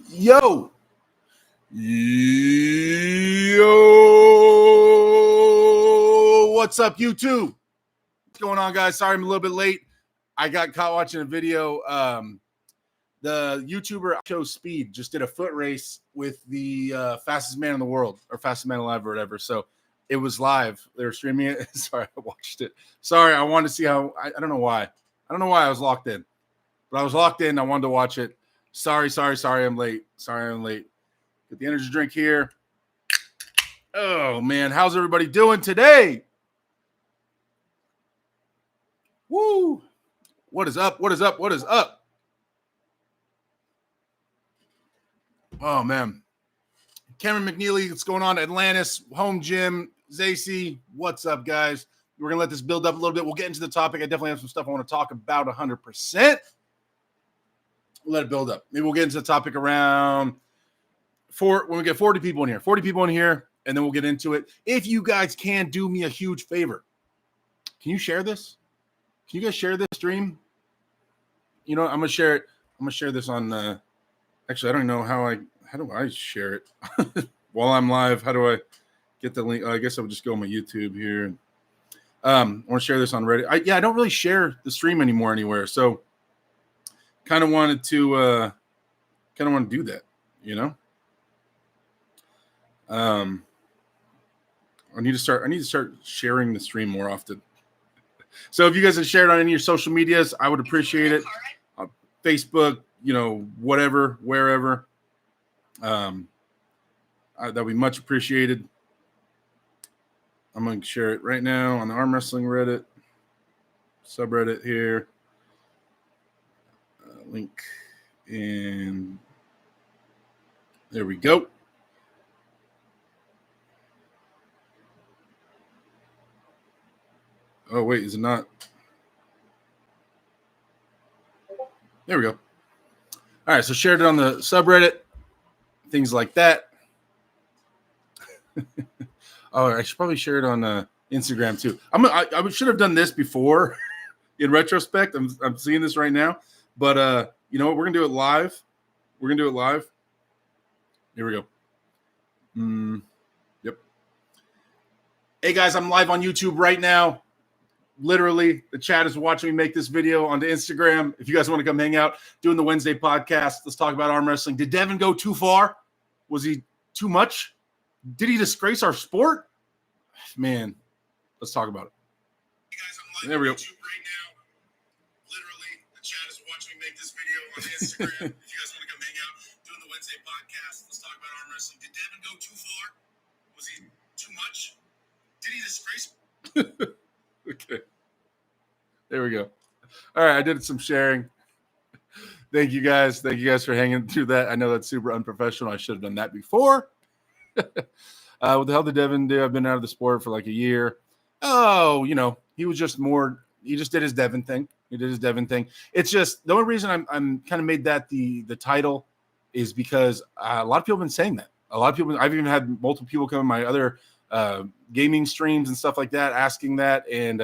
Yo, what's up, YouTube? What's going on, guys? Sorry I'm a little bit late. I got caught watching a video. The YouTuber Show Speed just did a foot race with the fastest man in the world, or fastest man alive, or whatever. So it was live. They were streaming it. Sorry, I watched it. Sorry, I wanted to see how. I don't know why. I don't know why I was locked in, but I was locked in. I wanted to watch it. Sorry, I'm late. Get the energy drink here. Oh, man. How's everybody doing today? Woo. What is up? Oh, man. Cameron McNeely, what's going on? Atlantis, Home Gym, Zacy, what's up, guys? We're going to let this build up a little bit. We'll get into the topic. I definitely have some stuff I want to talk about 100%. We'll let it build up. Maybe we'll get into the topic around when we get 40 people in here. 40 people in here, and then we'll get into it. If you guys can do me a huge favor, can you share this? Can you guys share this stream? You know, I'm going to share it. I'm going to share this on actually, I don't know how do I share it? While I'm live, how do I get the link? I guess I would just go on my YouTube here. I want to share this on Reddit. I don't really share the stream anymore anywhere, so kind of wanted to do that, you know. I need to start sharing the stream more often. So if you guys have shared on any of your social medias, I would appreciate it. Facebook, you know, whatever, wherever. That'd be much appreciated. I'm going to share it right now on the arm wrestling Reddit subreddit here. Link, and there we go. Oh, wait, is it not? There we go. All right, so shared it on the subreddit, things like that. Oh, I should probably share it on Instagram too. I should have done this before. In retrospect, I'm seeing this right now, but you know what? We're gonna do it live. Here we go. Yep. Hey guys, I'm live on YouTube right now. Literally, the chat is watching me make this video onto Instagram. If you guys want to come hang out, doing the Wednesday podcast, let's talk about arm wrestling. Did Devon go too far? Was he too much? Did he disgrace our sport? Man, let's talk about it. Hey guys, I'm live there we on go. YouTube right now. Literally, the chat is watching me make this video on Instagram. If you guys want to come hang out, doing the Wednesday podcast, let's talk about arm wrestling. Did Devon go too far? Was he too much? Did he disgrace? Okay. There we go. All right, I did some sharing. Thank you guys for hanging through that. I know that's super unprofessional. I should have done that before. What the hell did Devon do? I've been out of the sport for like a year. Oh, you know, he just did his Devon thing. It's just the only reason I'm kind of made that the title is because a lot of people have been saying that. I've even had multiple people come in my other gaming streams and stuff like that, asking that, and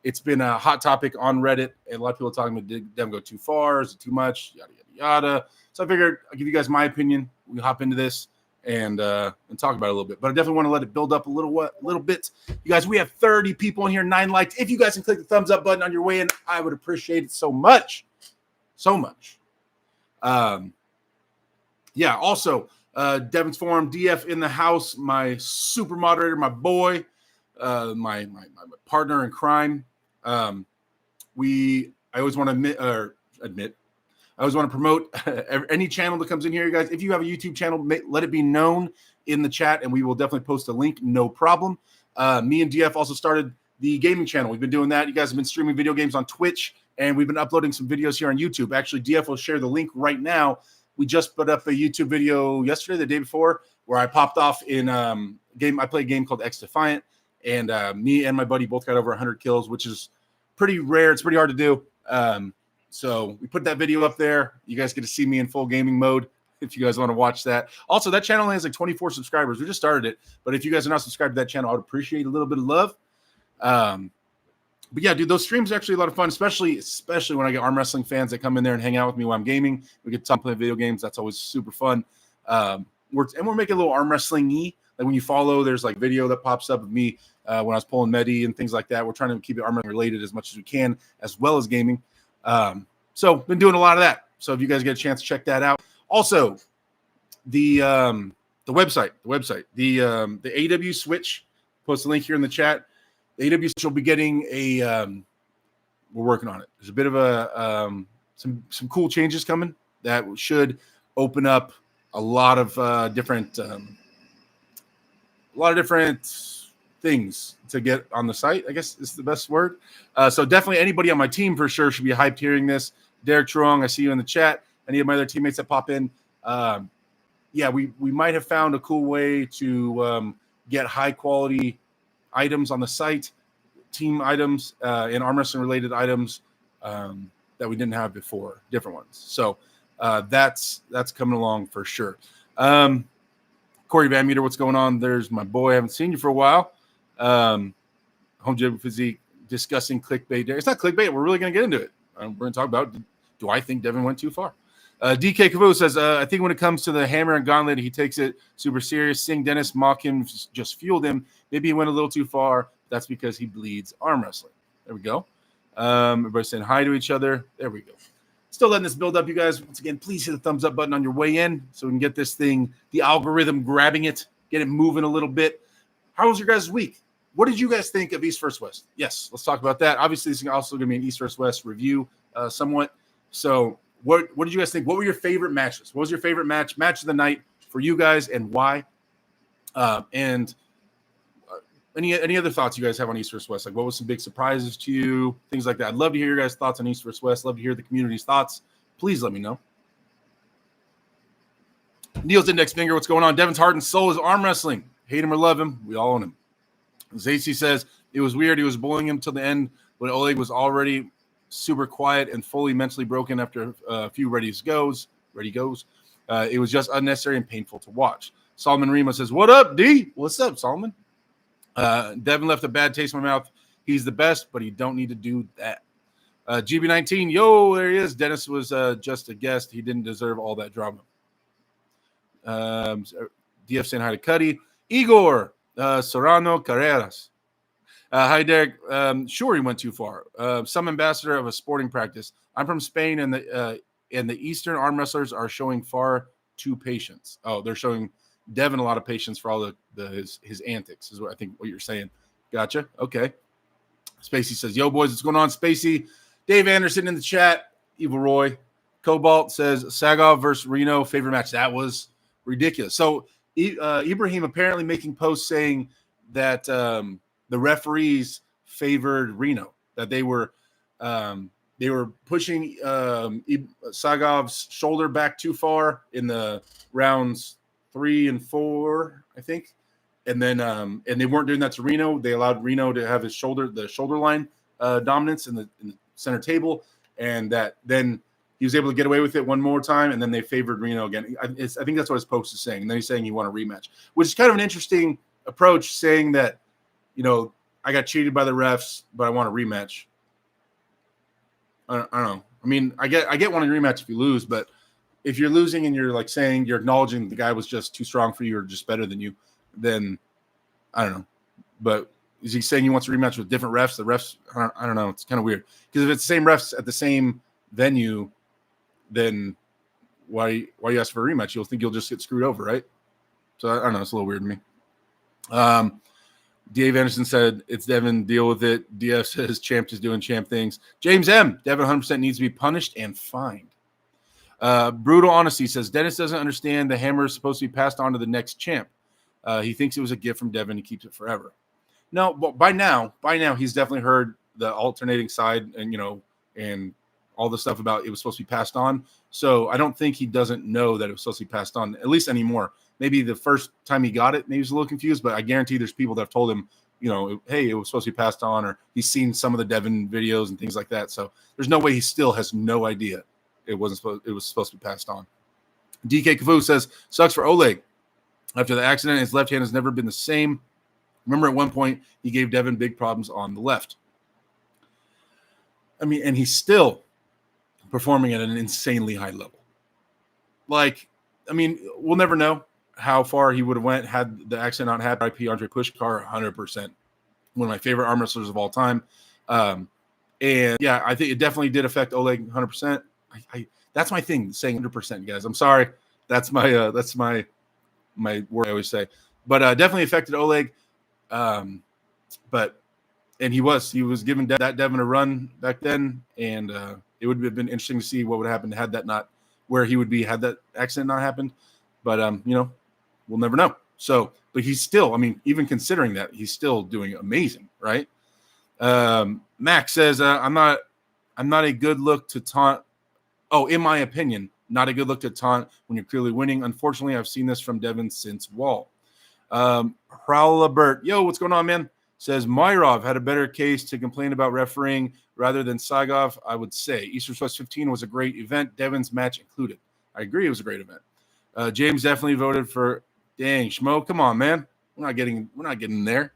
it's been a hot topic on Reddit, and a lot of people are talking about, did Devon go too far? Is it too much? Yada yada yada. So I figured I'll give you guys my opinion. We hop into this and talk about it a little bit, but I definitely want to let it build up a little bit. You guys, we have 30 people in here, 9 likes. If you guys can click the thumbs up button on your way in, I would appreciate it so much. Yeah. Also, Devon's Forum, DF in the house, my super moderator, my boy, my partner in crime. I always want to admit, I always want to promote any channel that comes in here, you guys. If you have a YouTube channel, let it be known in the chat, and we will definitely post a link. No problem. Me and DF also started the gaming channel. We've been doing that. You guys have been streaming video games on Twitch, and we've been uploading some videos here on YouTube. Actually, DF will share the link right now. We just put up a YouTube video yesterday, the day before, where I popped off in game. I played a game called X Defiant, and me and my buddy both got over 100 kills, which is pretty rare. It's pretty hard to do. So we put that video up there. You guys get to see me in full gaming mode if you guys want to watch that. Also, that channel only has like 24 subscribers. We just started it, but if you guys are not subscribed to that channel, I would appreciate a little bit of love. But yeah, dude, those streams are actually a lot of fun, especially when I get arm wrestling fans that come in there and hang out with me while I'm gaming. We get to talk, play video games. That's always super fun. We're making a little arm wrestling-y. Like when you follow, there's like video that pops up of me when I was pulling Medi and things like that. We're trying to keep it arm wrestling related as much as we can, as well as gaming. So been doing a lot of that. So if you guys get a chance to check that out. Also, the website, the AW Switch. Post a link here in the chat. The AW Switch will be getting we're working on it. There's a bit of some cool changes coming that should open up a lot of different things to get on the site, I guess is the best word. So definitely anybody on my team for sure should be hyped hearing this. Derek Truong, I see you in the chat. Any of my other teammates that pop in. Yeah, we might have found a cool way to get high quality items on the site, team items and arm wrestling related items that we didn't have before, different ones. So that's coming along for sure. Corey Van Meter, what's going on? There's my boy. I haven't seen you for a while. Home Gym Physique discussing clickbait. It's not clickbait. We're really going to get into it. We're going to talk about, do I think Devon went too far? DK Cavu says, I think when it comes to the hammer and gauntlet, he takes it super serious. Seeing Dennis mock him just fueled him. Maybe he went a little too far. That's because he bleeds arm wrestling. There we go. Everybody saying hi to each other. There we go. Still letting this build up, you guys. Once again, please hit the thumbs up button on your way in so we can get this thing, the algorithm grabbing it, get it moving a little bit. How was your guys' week? What did you guys think of East vs. West? Yes, let's talk about that. Obviously, this is also going to be an East vs. West review somewhat. So what did you guys think? What were your favorite matches? What was your favorite match of the night for you guys and why? And any other thoughts you guys have on East vs. West? Like what was some big surprises to you? Things like that. I'd love to hear your guys' thoughts on East vs. West. Love to hear the community's thoughts. Please let me know. Neil's index finger, what's going on? Devon's heart and soul is arm wrestling. Hate him or love him, we all own him. Zacy says it was weird. He was bullying him till the end when Oleg was already super quiet and fully mentally broken after a few ready goes. It was just unnecessary and painful to watch. Solomon Rima says, what up, D? What's up, Solomon? Devon left a bad taste in my mouth. He's the best, but he don't need to do that. GB19, yo, there he is. Dennis was just a guest. He didn't deserve all that drama. DF saying hi to Cuddy. Igor Serrano Carreras. Hi, Derek. Sure, he went too far. Some ambassador of a sporting practice. I'm from Spain, and the Eastern arm wrestlers are showing far too patience. Oh, they're showing Devon a lot of patience for all his antics, is what I think what you're saying. Gotcha. Okay. Spacey says, yo, boys, what's going on? Spacey. Dave Anderson in the chat. Evil Roy. Cobalt says, Sagov versus Reno, favorite match. That was ridiculous. So Ibrahim apparently making posts saying that the referees favored Reno, that they were pushing Sagov's shoulder back too far in the rounds 3 and 4, I think. And then and they weren't doing that to Reno. They allowed Reno to have the shoulder line dominance in the center table, and that then he was able to get away with it one more time, and then they favored Reno again. I think that's what his post is saying. And then he's saying he won a rematch, which is kind of an interesting approach, saying that, I got cheated by the refs, but I want a rematch. I don't know. I mean, I get wanting a rematch if you lose, but if you're losing and you're like saying you're acknowledging the guy was just too strong for you or just better than you, then I don't know. But is he saying he wants a rematch with different refs? The refs, I don't know. It's kind of weird because if it's the same refs at the same venue, then why you ask for a rematch? You'll think you'll just get screwed over, right? So I don't know. It's a little weird to me. Dave Anderson said, it's Devon, deal with it. DF says, champ is doing champ things. James M, Devon 100% needs to be punished and fined. Brutal Honesty says, Dennis doesn't understand the hammer is supposed to be passed on to the next champ. He thinks it was a gift from Devon. He keeps it forever. No, but by now, he's definitely heard the alternating side and all the stuff about it was supposed to be passed on. So I don't think he doesn't know that it was supposed to be passed on, at least anymore. Maybe the first time he got it, maybe he was a little confused, but I guarantee there's people that have told him, hey, it was supposed to be passed on, or he's seen some of the Devon videos and things like that. So there's no way he still has no idea it was supposed to be passed on. DK Cavu says, sucks for Oleg. After the accident, his left hand has never been the same. Remember at one point, he gave Devon big problems on the left. I mean, and he's still performing at an insanely high level. Like, I mean, we'll never know how far he would have went had the accident not happened. IP Andre Pushkar, 100%. One of my favorite arm wrestlers of all time. And yeah, I think it definitely did affect Oleg 100%. That's my thing, saying 100%, guys. I'm sorry. That's my word I always say. But definitely affected Oleg. But he was giving that Devon a run back then, and it would have been interesting to see what would happen had that not where he would be had that accident not happened. But we'll never know. So, but he's still, I mean, even considering that, he's still doing amazing, right? Max says, I'm not a good look to taunt. Oh, in my opinion, not a good look to taunt when you're clearly winning. Unfortunately, I've seen this from Devon since Wall. Prowlabert, yo, what's going on, man? Says Myrov had a better case to complain about refereeing rather than Sagov, I would say. East West 15 was a great event, Devon's match included. I agree, it was a great event. James definitely voted for. Dang, Schmo, come on, man. We're not getting there.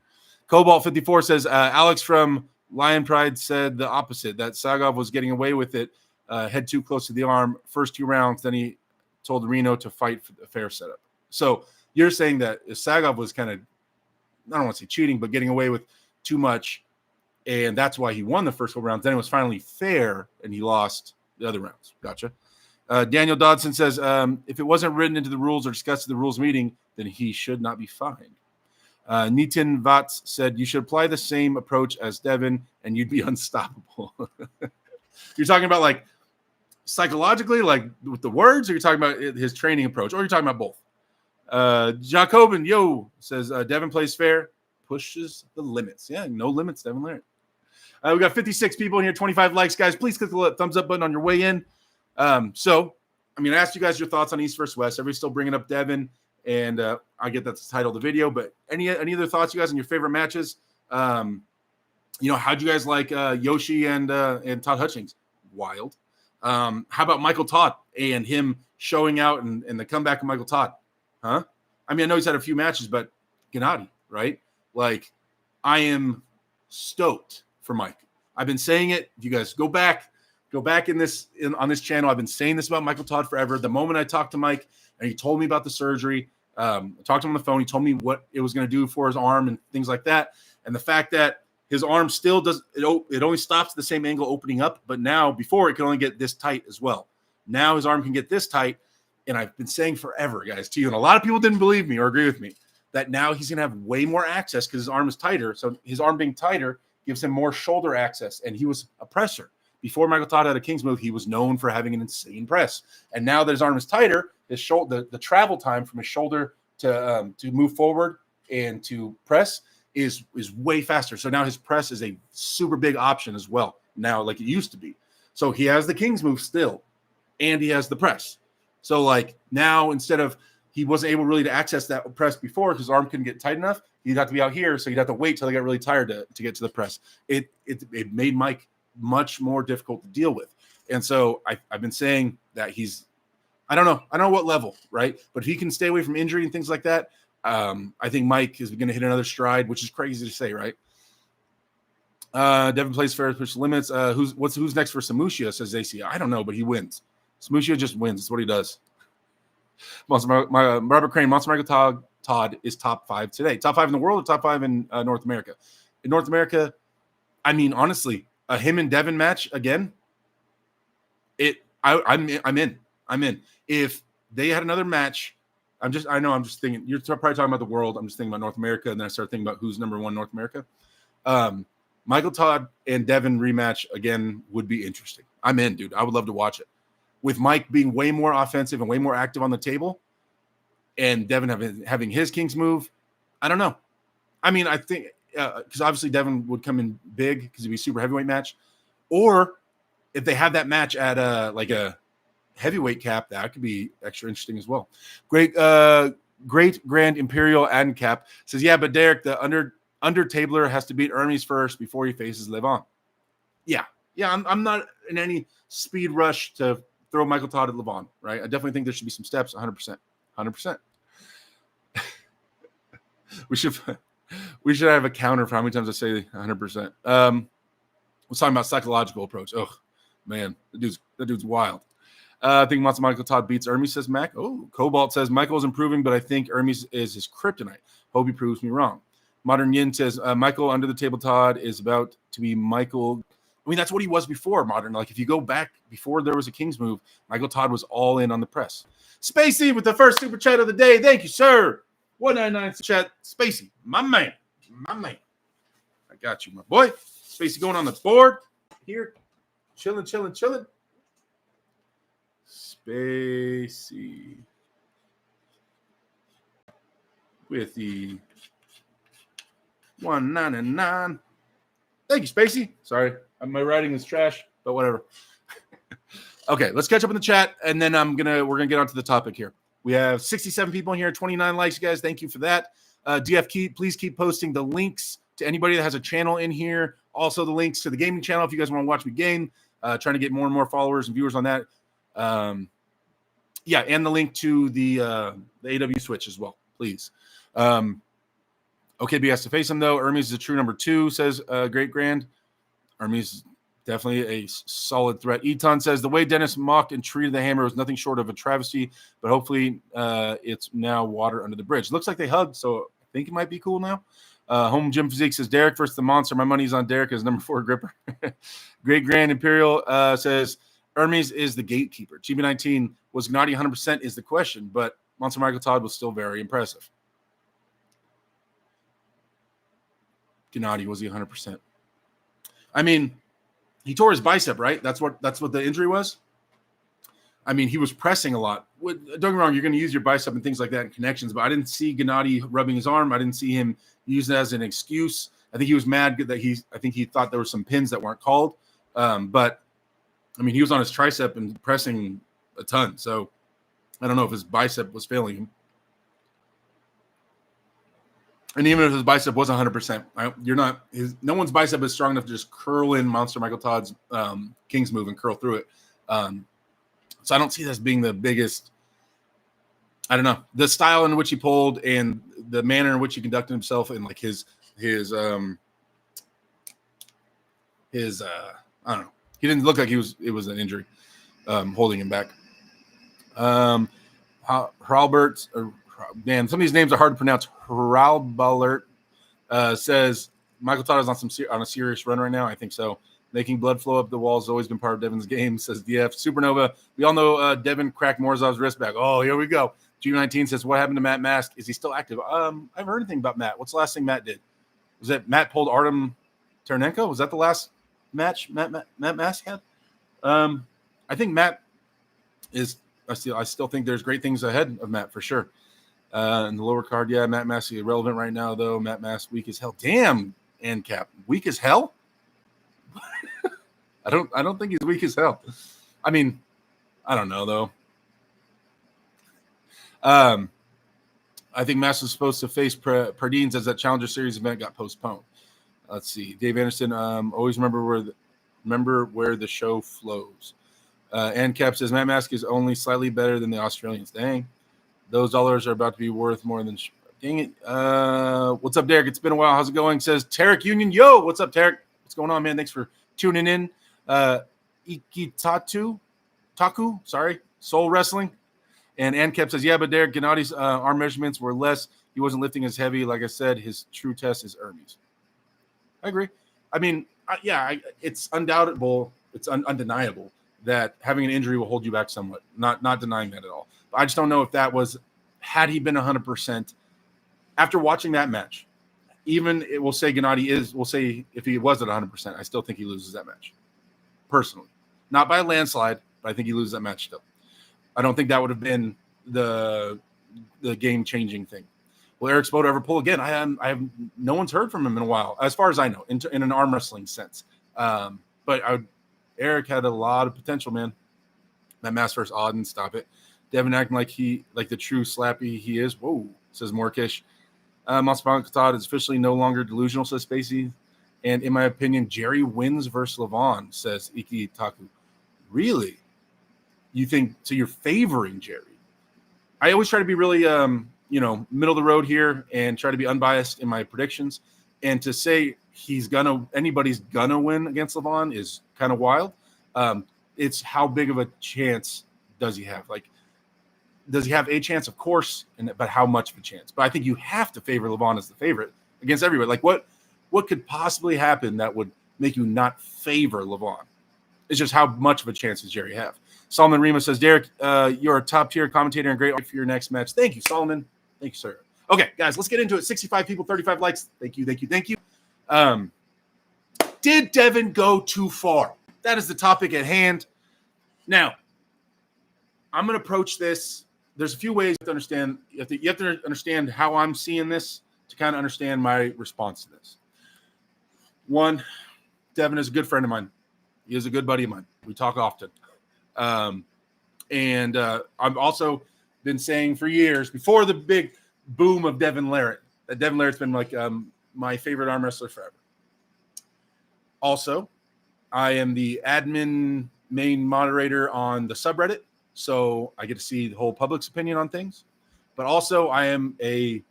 Cobalt 54 says Alex from Lion Pride said the opposite, that Sagov was getting away with it, head too close to the arm, first 2 rounds. Then he told Reno to fight for the fair setup. So you're saying that if Sagov was kind of, I don't want to say cheating, but getting away with too much, and that's why he won the first 4 rounds. Then it was finally fair, and he lost the other rounds. Gotcha. Daniel Dodson says, if it wasn't written into the rules or discussed at the rules meeting, then he should not be fined. Nitin Vats said, you should apply the same approach as Devon, and you'd be unstoppable. You're talking about, like, psychologically, like, with the words, or you're talking about his training approach, or you're talking about both? Jacobin, yo, says Devon plays fair, pushes the limits. Yeah, no limits, Devon Larratt. We got 56 people in here, 25 likes, guys. Please click the thumbs up button on your way in. So, I mean, I asked you guys your thoughts on East versus West. Everybody's still bringing up Devon, and I get that's the title of the video. But any other thoughts, you guys, on your favorite matches? How'd you guys like Yoshi and Todd Hutchings? Wild. How about Michael Todd and him showing out and the comeback of Michael Todd? Huh? I mean, I know he's had a few matches, but Gennady, right? Like, I am stoked for Mike. I've been saying it. If you guys go back on this channel, I've been saying this about Michael Todd forever. The moment I talked to Mike and he told me about the surgery, I talked to him on the phone. He told me what it was going to do for his arm and things like that. And the fact that his arm still does it only stops at the same angle opening up, but now before it could only get this tight as well. Now his arm can get this tight. And I've been saying forever, guys, to you, and a lot of people didn't believe me or agree with me, that now he's going to have way more access because his arm is tighter. So his arm being tighter gives him more shoulder access. And he was a presser. Before Michael Todd had a King's move, he was known for having an insane press. And now that his arm is tighter, his shoulder, the travel time from his shoulder to move forward and to press is way faster. So now his press is a super big option as well now, like it used to be. So he has the King's move still, and he has the press. So, like, now instead of he wasn't able really to access that press before because his arm couldn't get tight enough, he'd have to be out here. So he'd have to wait till he got really tired to get to the press. It made Mike much more difficult to deal with. And so I've been saying that I don't know what level, right? But if he can stay away from injury and things like that, I think Mike is going to hit another stride, which is crazy to say, right? Devon plays fair, push limits. Who's next for Samushia, says AC. I don't know, but he wins. Samushia just wins. That's what he does. Robert Crane, Monster Michael Todd is top 5 today. Top 5 in the world or top 5 in North America? In North America, I mean, honestly, a him and Devon match again, I'm in. If they had another match, I'm just thinking, you're probably talking about the world. I'm just thinking about North America, and then I start thinking about who's number 1 North America. Michael Todd and Devon rematch again would be interesting. I'm in, dude. I would love to watch it. With Mike being way more offensive and way more active on the table, and Devon having his King's move, I don't know. I mean, I think because obviously Devon would come in big because it'd be a super heavyweight match, or if they have that match at like a heavyweight cap, that could be extra interesting as well. Great Grand Imperial Adncap says, yeah, but Derek, the under-tabler has to beat Hermes first before he faces Levon. Yeah, I'm not in any speed rush to throw Michael Todd at Levon, right? I definitely think there should be some steps, 100%. We should have a counter for how many times I say 100%. We're talking about psychological approach. Oh, man, that dude's wild. I think Michael Todd beats Hermes, says Mac. Oh, Cobalt says Michael's improving, but I think Hermes is his kryptonite. Hope he proves me wrong. Modern Yin says Michael under the table Todd is about to be Michael. I mean, that's what he was before Modern. Like, if you go back before there was a King's move, Michael Todd was all in on the press. Spacey with the first super chat of the day. Thank you, sir. 199 chat. Spacey, my man. I got you, my boy. Spacey going on the board here. Chilling. Spacey with the 199. Thank you, Spacey. Sorry, my writing is trash, but whatever. Okay, let's catch up in the chat, and then we're gonna get onto the topic here. We have 67 people in here, 29 likes, guys. Thank you for that. DF, please keep posting the links to anybody that has a channel in here. Also, the links to the gaming channel if you guys want to watch me game. Trying to get more and more followers and viewers on that. Yeah, and the link to the AW Switch as well, please. OKB has to face him, though. Hermes is a true number 2, says Great Grand. Hermes is definitely a solid threat. Eton says, the way Dennis mocked and treated the Hammer was nothing short of a travesty, but hopefully it's now water under the bridge. Looks like they hugged, so I think it might be cool now. Home Gym Physique says, Derek versus the Monster. My money's on Derek as number 4 gripper. Great Grand Imperial says, Hermes is the gatekeeper. GB19 was Gennady 100% is the question, but Monster Michael Todd was still very impressive. Gennady, was he 100%? I mean, he tore his bicep, right? That's what the injury was. I mean, he was pressing a lot. Don't get me wrong, you're going to use your bicep and things like that in connections, but I didn't see Gennady rubbing his arm. I didn't see him use it as an excuse. I think he was mad that I think he thought there were some pins that weren't called. But I mean, he was on his tricep and pressing a ton. So I don't know if his bicep was failing him. And even if his bicep was 100%, no one's bicep is strong enough to just curl in Monster Michael Todd's King's move and curl through it. So I don't see this being the biggest. I don't know, the style in which he pulled and the manner in which he conducted himself and like his I don't know. He didn't look like it was an injury holding him back. Hralbert, man, some of these names are hard to pronounce. Hralbert says Michael Todd is on a serious run right now. I think so. Making blood flow up the walls has always been part of Devon's game, says DF. Supernova, we all know Devon cracked Morzov's wrist back. Oh, here we go. G19 says, what happened to Matt Mask? Is he still active? I haven't heard anything about Matt. What's the last thing Matt did? Was that Matt pulled Artem Ternenko? Was that the last match Matt Mask had? I think Matt is – I still think there's great things ahead of Matt for sure. In the lower card, yeah, Matt Mask is irrelevant right now, though. Matt Mask weak as hell. Damn, ANCAP. Weak as hell? I don't think he's weak as hell. I mean, I don't know, though. I think Mask was supposed to face Pardines as that Challenger Series event got postponed. Let's see. Dave Anderson, always remember where the show flows. ANCAP says Matt Mask is only slightly better than the Australians. Dang. Those dollars are about to be worth more than dang it. What's up, Derek? It's been a while. How's it going? Says Tarek Union. Yo, what's up, Tarek? What's going on, man? Thanks for tuning in. Taku, sorry, Soul Wrestling. And ANCAP says, yeah, but Derek Gennady's arm measurements were less. He wasn't lifting as heavy. Like I said, his true test is Hermes. I agree. I mean, it's undoubtable. It's undeniable that having an injury will hold you back somewhat. Not denying that at all. But I just don't know if that was, had he been 100% after watching that match, even it will say Gennady we'll say if he was at 100%, I still think he loses that match. Personally. Not by a landslide, but I think he loses that match still. I don't think that would have been the game-changing thing. Will Eric Spoda ever pull again? I have no one's heard from him in a while, as far as I know, in an arm wrestling sense. But Eric had a lot of potential, man. That Mask versus Auden, stop it. Devon acting like the true slappy he is. Whoa, says Morkish. Monster Todd is officially no longer delusional, says Spacey. And in my opinion, Jerry wins versus Levon, says Iki Taku. Really? You think so? You're favoring Jerry? I always try to be really, middle of the road here and try to be unbiased in my predictions. And to say anybody's gonna win against Levon is kind of wild. It's how big of a chance does he have? Like, does he have a chance? Of course, but how much of a chance? But I think you have to favor Levon as the favorite against everybody. Like, what could possibly happen that would make you not favor Levon? It's just how much of a chance does Jerry have? Solomon Rima says, Derek, you're a top-tier commentator and great for your next match. Thank you, Solomon. Thank you, sir. Okay, guys, let's get into it. 65 people, 35 likes. Thank you. Did Devon go too far? That is the topic at hand. Now, I'm going to approach this. There's a few ways to understand. You have to understand how I'm seeing this to kind of understand my response to this. One, Devon is a good friend of mine. He is a good buddy of mine. We talk often. And I've also been saying for years, before the big boom of Devon Larratt, that Devon Larratt's been like my favorite arm wrestler forever. Also, I am the admin main moderator on the subreddit, so I get to see the whole public's opinion on things. But also, I am an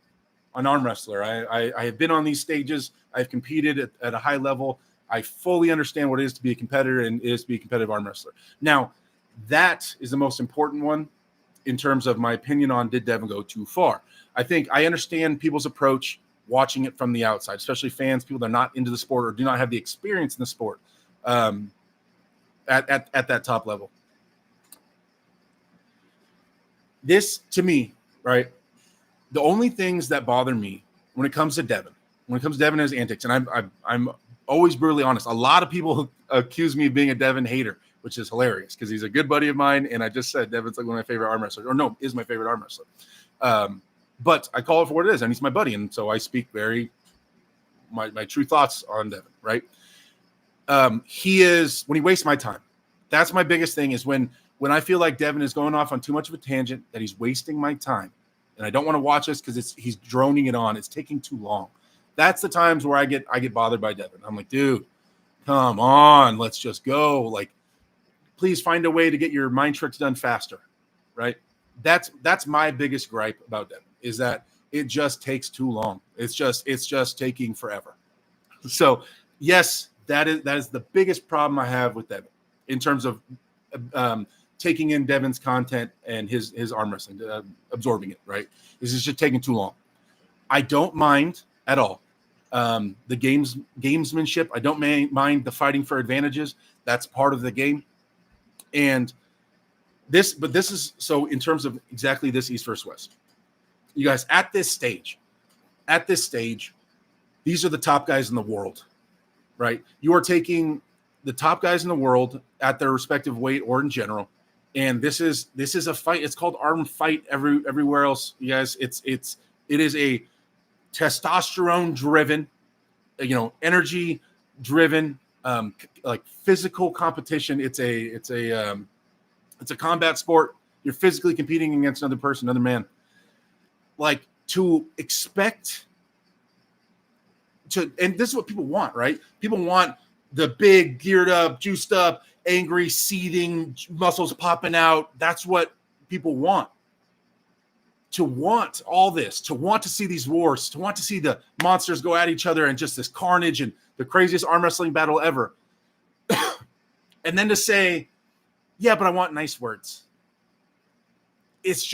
arm wrestler. I have been on these stages. I've competed at a high level. I fully understand what it is to be a competitor and it is to be a competitive arm wrestler. Now, that is the most important one in terms of my opinion on did Devon go too far. I think I understand people's approach watching it from the outside, especially fans, people that are not into the sport or do not have the experience in the sport at that top level. This, to me, right, the only things that bother me when it comes to Devon and his antics, and I'm always brutally honest. A lot of people accuse me of being a Devon hater, which is hilarious because he's a good buddy of mine. And I just said Devon's like one of my favorite arm wrestlers, or no, is my favorite arm wrestler. But I call it for what it is, and he's my buddy. And so I speak my true thoughts on Devon, right? He is, when he wastes my time, that's my biggest thing is when I feel like Devon is going off on too much of a tangent, that he's wasting my time. And I don't want to watch this because he's droning it on. It's taking too long. That's the times where I get bothered by Devon. I'm like, dude, come on, let's just go. Like, please find a way to get your mind tricks done faster, right? That's my biggest gripe about Devon is that it just takes too long. It's just taking forever. So yes, that is the biggest problem I have with Devon in terms of taking in Devon's content and his arm wrestling, absorbing it, right? This is just taking too long. I don't mind at all the gamesmanship. I don't mind the fighting for advantages. That's part of the game. And this is so in terms of exactly this East versus West. You guys, at this stage, these are the top guys in the world, right? You are taking the top guys in the world at their respective weight or in general. And this is a fight. It's called Arm Fight everywhere else. You guys, it is a testosterone driven, energy driven, like physical competition. It's a combat sport. You're physically competing against another person, another man. Like to expect to, and this is what people want, right? People want the big, geared up, juiced up, angry, seething, muscles popping out. That's what people want. To want all this, to want to see these wars, to want to see the monsters go at each other and just this carnage and the craziest arm wrestling battle ever. And then to say, yeah, but I want nice words. It's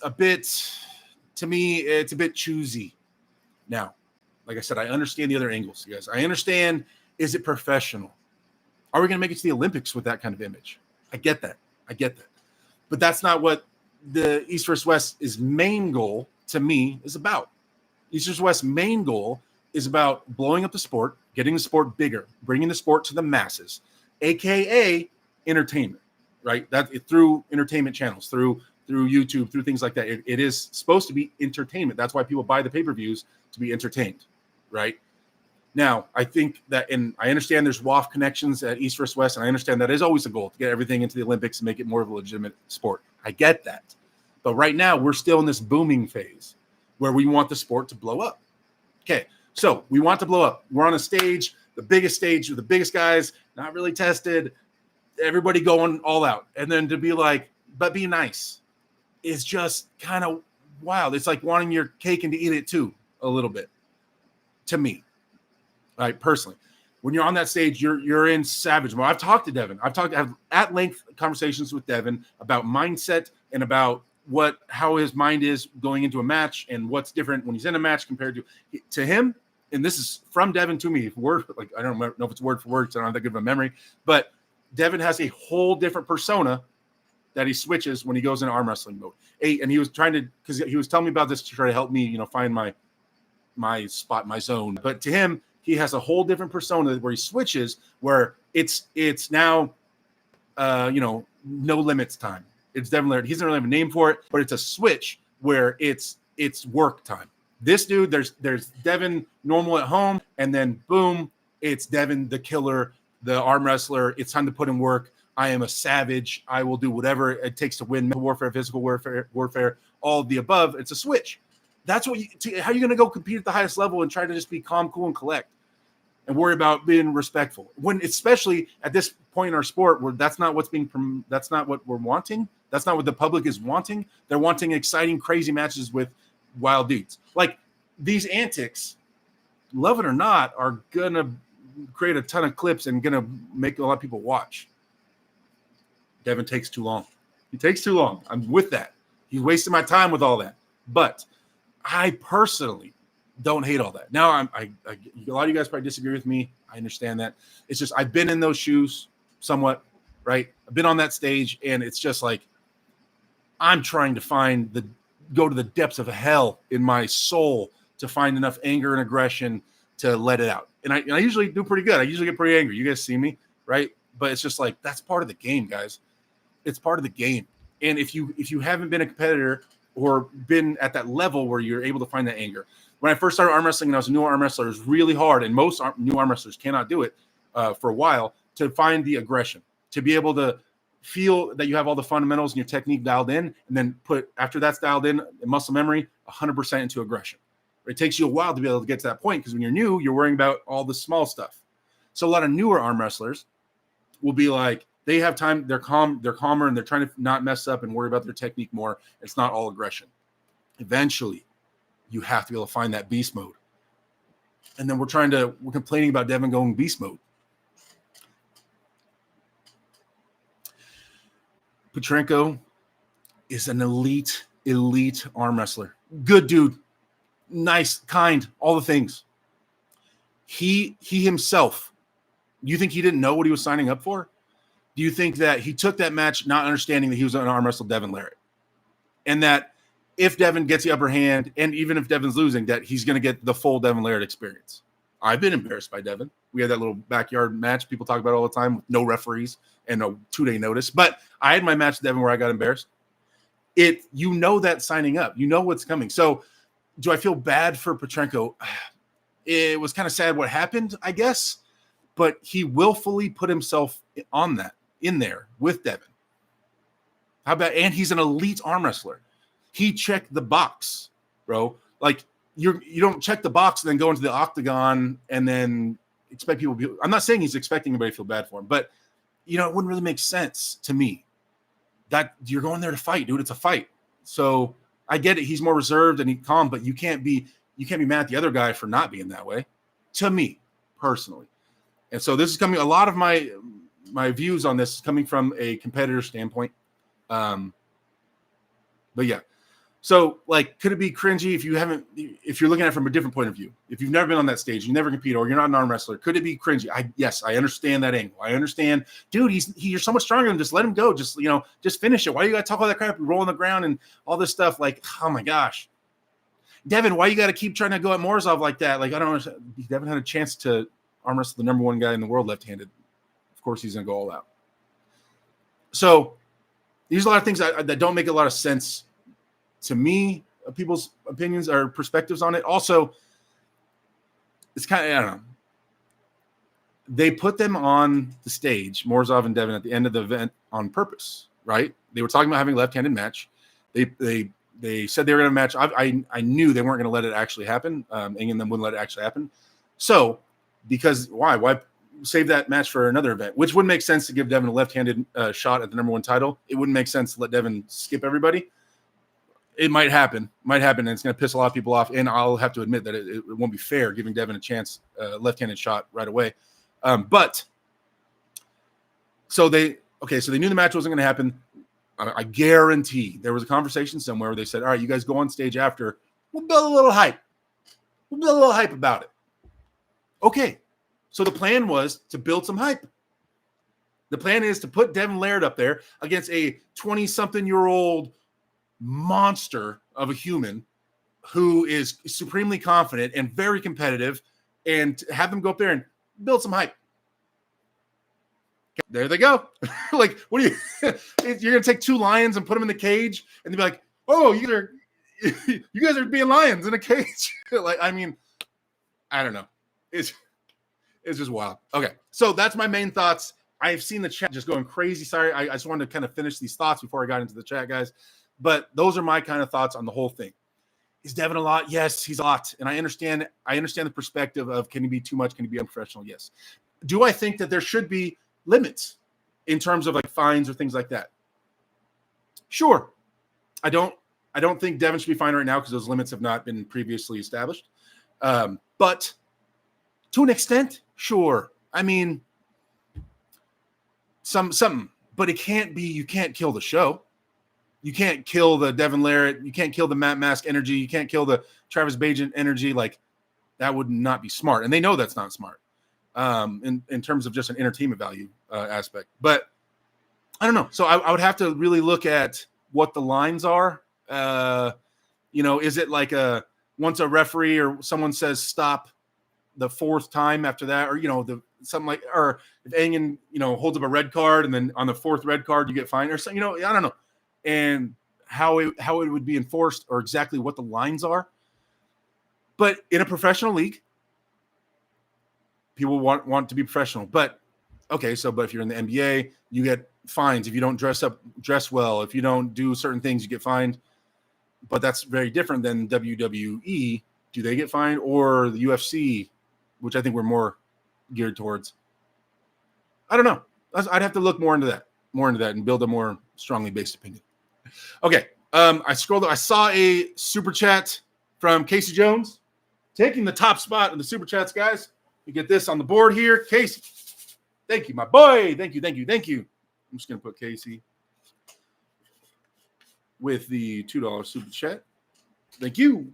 a bit, to me, it's a bit choosy. Now, like I said, I understand the other angles, you guys. I understand, is it professional? Are we going to make it to the Olympics with that kind of image? I get that. But that's not what the East versus West's main goal, to me, is about. East versus West's main goal is about blowing up the sport, getting the sport bigger, bringing the sport to the masses, a.k.a. entertainment, right? That through entertainment channels, through YouTube, through things like that. It is supposed to be entertainment. That's why people buy the pay-per-views, to be entertained, right? Now, I think that, and I understand there's WAF connections at East versus West, and I understand that is always the goal, to get everything into the Olympics and make it more of a legitimate sport. I get that. But right now, we're still in this booming phase where we want the sport to blow up. Okay, so we want to blow up. We're on a stage, the biggest stage with the biggest guys, not really tested, everybody going all out. And then to be like, but be nice, is just kind of wild. It's like wanting your cake and to eat it too, a little bit, to me. Right, personally. When you're on that stage, you're in savage mode. I've talked to Devon. I've had at length conversations with Devon about mindset and about how his mind is going into a match and what's different when he's in a match compared to him. And this is from Devon to me. I don't know if it's word for word because I don't have that good of a memory, but Devon has a whole different persona that he switches when he goes into arm wrestling mode. And he was trying to, because he was telling me about this to try to help me, find my spot, my zone. But to him, he has a whole different persona where he switches, where it's now, no limits time. It's Devon Larratt. He doesn't really have a name for it, but it's a switch where it's work time. This dude, there's Devon normal at home, and then boom, it's Devon the killer, the arm wrestler. It's time to put in work. I am a savage. I will do whatever it takes to win mental warfare, physical warfare, all of the above. It's a switch. That's how are you going to go compete at the highest level and try to just be calm, cool, and collect and worry about being respectful? When, especially at this point in our sport, where that's not what we're wanting. That's not what the public is wanting. They're wanting exciting, crazy matches with wild dudes. Like, these antics, love it or not, are going to create a ton of clips and going to make a lot of people watch. Devon takes too long. He takes too long. I'm with that. He's wasting my time with all that. But I personally don't hate all that. Now, a lot of you guys probably disagree with me. I understand that. It's just I've been in those shoes somewhat, right? I've been on that stage, and it's just like I'm trying to go to the depths of hell in my soul to find enough anger and aggression to let it out. And I usually do pretty good. I usually get pretty angry. You guys see me, right? But it's just like that's part of the game, guys. It's part of the game. And if you haven't been a competitor or been at that level where you're able to find that anger. When I first started arm wrestling and I was a new arm wrestler, it was really hard, and most new arm wrestlers cannot do it for a while, to find the aggression, to be able to feel that you have all the fundamentals and your technique dialed in, and then after that's dialed in muscle memory, 100% into aggression. It takes you a while to be able to get to that point, because when you're new, you're worrying about all the small stuff. So a lot of newer arm wrestlers will be like, they have time, they're calmer, and they're trying to not mess up and worry about their technique more. It's not all aggression. Eventually, you have to be able to find that beast mode. And then we're complaining about Devon going beast mode. Petrenko is an elite arm wrestler. Good dude. Nice, kind, all the things. He himself, do you think he didn't know what he was signing up for? Do you think that he took that match not understanding that he was going to arm wrestle Devon Larratt? And that if Devon gets the upper hand, and even if Devon's losing, that he's going to get the full Devon Larratt experience? I've been embarrassed by Devon. We had that little backyard match people talk about all the time with no referees and no 2-day notice. But I had my match with Devon where I got embarrassed. You know that signing up. You know what's coming. So do I feel bad for Petrenko? It was kind of sad what happened, I guess. But he willfully put himself in there with Devon. How about, and he's an elite arm wrestler. He checked the box, bro. Like, you don't check the box and then go into the octagon and then expect people to be. I'm not saying he's expecting anybody to feel bad for him, but it wouldn't really make sense to me that you're going there to fight, dude. It's a fight. So I get it. He's more reserved and he's calm, but you can't be mad at the other guy for not being that way, to me personally. And so this is coming. A lot of my views on this is coming from a competitor standpoint. But yeah. So, like, could it be cringy if you're looking at it from a different point of view? If you've never been on that stage, you never compete, or you're not an arm wrestler, could it be cringy? Yes, I understand that angle. I understand, dude. You're so much stronger than just let him go. Just finish it. Why do you got to talk all that crap, roll on the ground and all this stuff? Like, oh my gosh, Devon, why you got to keep trying to go at Morozov like that? Like, I don't understand. Devon had a chance to arm wrestle the number one guy in the world left-handed. Of course, he's gonna go all out. So, there's a lot of things that don't make a lot of sense to me, people's opinions or perspectives on it. Also, it's kind of, I don't know. They put them on the stage, Morozov and Devon, at the end of the event on purpose, right? They were talking about having a left-handed match. They said they were going to match. I knew they weren't going to let it actually happen. Ing and them wouldn't let it actually happen. So, because why? Why save that match for another event? Which wouldn't make sense to give Devon a left-handed shot at the number one title. It wouldn't make sense to let Devon skip everybody. It might happen, and it's going to piss a lot of people off. And I'll have to admit that it won't be fair giving Devon a chance, left-handed shot right away. But so they knew the match wasn't going to happen. I guarantee there was a conversation somewhere where they said, all right, you guys go on stage after. We'll build a little hype. We'll build a little hype about it. Okay. So the plan was to build some hype. The plan is to put Devon Larratt up there against a 20-something-year-old monster of a human who is supremely confident and very competitive, and have them go up there and build some hype. There they go. Like, what do you? You're gonna take two lions and put them in the cage, and they'll be like, "Oh, you guys are being lions in a cage." Like, I mean, I don't know. It's just wild. Okay, so that's my main thoughts. I've seen the chat just going crazy. Sorry, I just wanted to kind of finish these thoughts before I got into the chat, guys. But those are my kind of thoughts on the whole thing. Is Devon a lot? Yes, he's a lot, and I understand the perspective of, can he be too much? Can he be unprofessional? Yes. Do I think that there should be limits in terms of like fines or things like that? Sure. I don't think Devon should be fined right now because those limits have not been previously established. But to an extent, sure. I mean, something, but it can't be. You can't kill the show. You can't kill the Devon Larratt. You can't kill the Matt Mask energy. You can't kill the Travis Bagent energy. Like, that would not be smart, and they know that's not smart. In terms of just an entertainment value aspect. But I don't know. So I would have to really look at what the lines are. Is it like once a referee or someone says stop the fourth time after that, or, something like, or if Engen, holds up a red card and then on the fourth red card you get fined or something, I don't know. And how it would be enforced or exactly what the lines are. But in a professional league, people want to be professional. But okay, but if you're in the NBA, you get fines if you don't dress well. If you don't do certain things, you get fined. But that's very different than WWE. Do they get fined, or the UFC, which I think we're more geared towards? I don't know. I'd have to look more into that and build a more strongly based opinion. Okay. I scrolled. I saw a super chat from Casey Jones, taking the top spot in the super chats, guys. You get this on the board here. Casey, thank you, my boy. Thank you. I'm just going to put Casey with the $2 super chat. Thank you.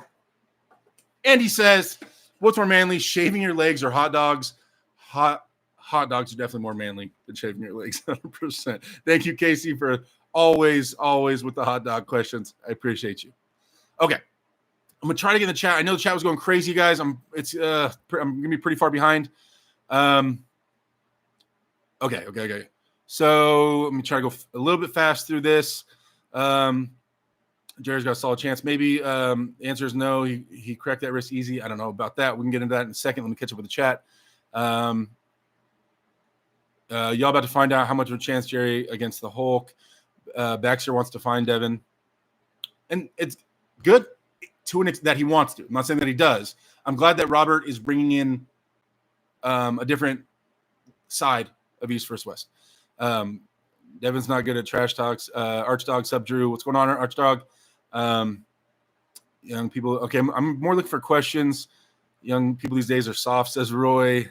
And he says, what's more manly, shaving your legs or hot dogs? Hot dogs are definitely more manly than shaving your legs, 100%. Thank you, Casey, for always with the hot dog questions. I appreciate you. Okay. I'm gonna try to get in the chat. I know the chat was going crazy, guys. I'm gonna be pretty far behind. Okay. So let me try to go a little bit fast through this. Jerry's got a solid chance. Maybe answer is no. He cracked that wrist easy. I don't know about that. We can get into that in a second. Let me catch up with the chat. Y'all about to find out how much of a chance Jerry against the Hulk. Baxter wants to find Devon, and it's good to an extent that he wants to. I'm not saying that he does. I'm glad that Robert is bringing in a different side of East versus West. Devon's not good at trash talks. Archdog, Sub Drew, what's going on, Archdog? Young people. Okay, I'm more looking for questions. Young people these days are soft, says Roy.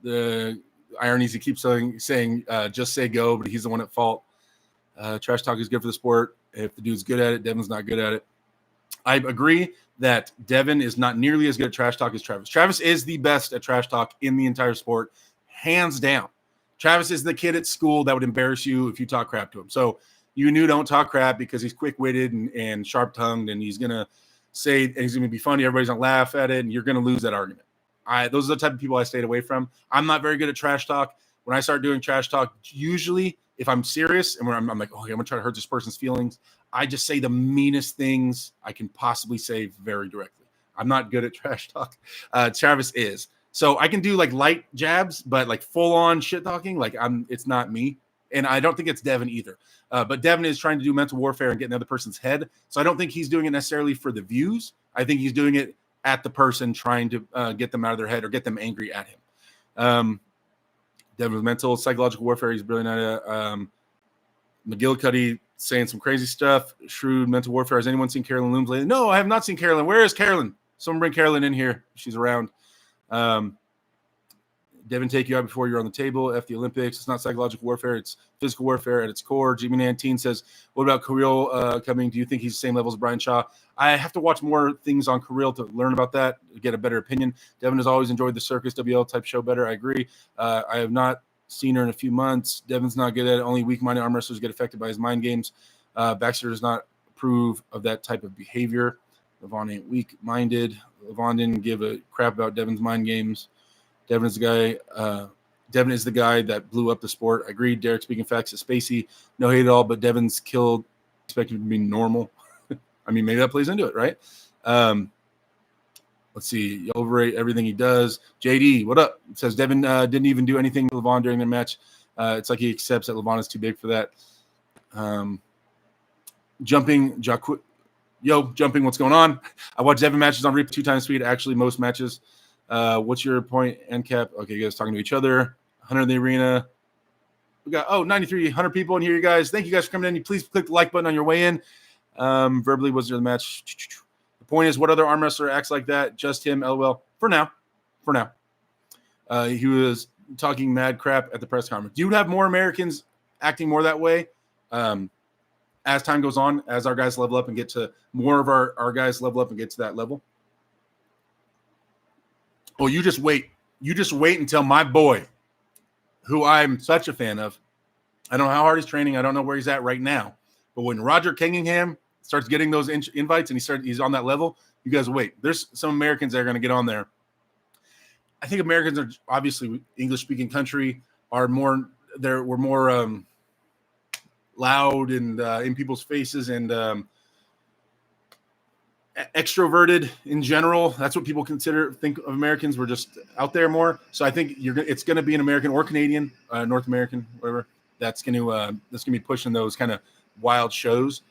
The ironies he keeps saying just say go, but he's the one at fault. Trash talk is good for the sport. If the dude's good at it, Devon's not good at it. I agree that Devon is not nearly as good at trash talk as Travis. Travis is the best at trash talk in the entire sport, hands down. Travis is the kid at school that would embarrass you if you talk crap to him. So you knew don't talk crap because he's quick-witted and sharp-tongued, and he's going to say, and he's going to be funny. Everybody's going to laugh at it, and you're going to lose that argument. Those are the type of people I stayed away from. I'm not very good at trash talk. When I start doing trash talk, usually if I'm serious and when I'm like, okay, I'm going to try to hurt this person's feelings, I just say the meanest things I can possibly say very directly. I'm not good at trash talk. Travis is. So I can do like light jabs, but like full on shit talking, it's not me. And I don't think it's Devon either. But Devon is trying to do mental warfare and get in the other person's head. So I don't think he's doing it necessarily for the views. I think he's doing it at the person, trying to get them out of their head or get them angry at him. Devon's mental, psychological warfare, he's brilliant at it. McGillicuddy saying some crazy stuff. Shrewd mental warfare. Has anyone seen Carolyn Looms lately? No, I have not seen Carolyn. Where is Carolyn? Someone bring Carolyn in here. She's around. Devon, take you out before you're on the table. F the Olympics. It's not psychological warfare. It's physical warfare at its core. Jimmy Nantine says, what about Kirill coming? Do you think he's the same level as Brian Shaw? I have to watch more things on Kirill to learn about that, get a better opinion. Devon has always enjoyed the circus WL type show better. I agree. I have not seen her in a few months. Devon's not good at it. Only weak-minded arm wrestlers get affected by his mind games. Baxter does not approve of that type of behavior. Levon ain't weak-minded. Levon didn't give a crap about Devon's mind games. Devon is the guy that blew up the sport. I agree. Derek speaking facts is Spacey. No hate at all, but Devon's killed. Expected to be normal. I mean, maybe that plays into it, right? Let's see. You overrate everything he does. JD, what up? It says Devon didn't even do anything to Levon during their match. It's like he accepts that Levon is too big for that. Jumping, what's going on? I watch Devon matches on replay 2 times speed. Actually, most matches. What's your point, NCAP? Okay, you guys talking to each other. 100 in the arena. We got 9,300 people in here, you guys. Thank you guys for coming in. You please click the like button on your way in. Verbally, was there the match? The point is, what other arm wrestler acts like that? Just him, LOL. For now. He was talking mad crap at the press conference. You would have more Americans acting more that way as time goes on, as our guys level up and get to more of our guys level up and get to that level. Oh, you just wait. You just wait until my boy, who I'm such a fan of, I don't know how hard he's training. I don't know where he's at right now. But when Roger Kingingham starts getting those invites and he's on that level, you guys wait. There's some Americans that are going to get on there. I think Americans are obviously English-speaking country we're more loud and in people's faces and extroverted in general. That's what people think of Americans. We're just out there more. So I think it's going to be an American or Canadian, North American, whatever. That's going to be pushing those kind of wild shows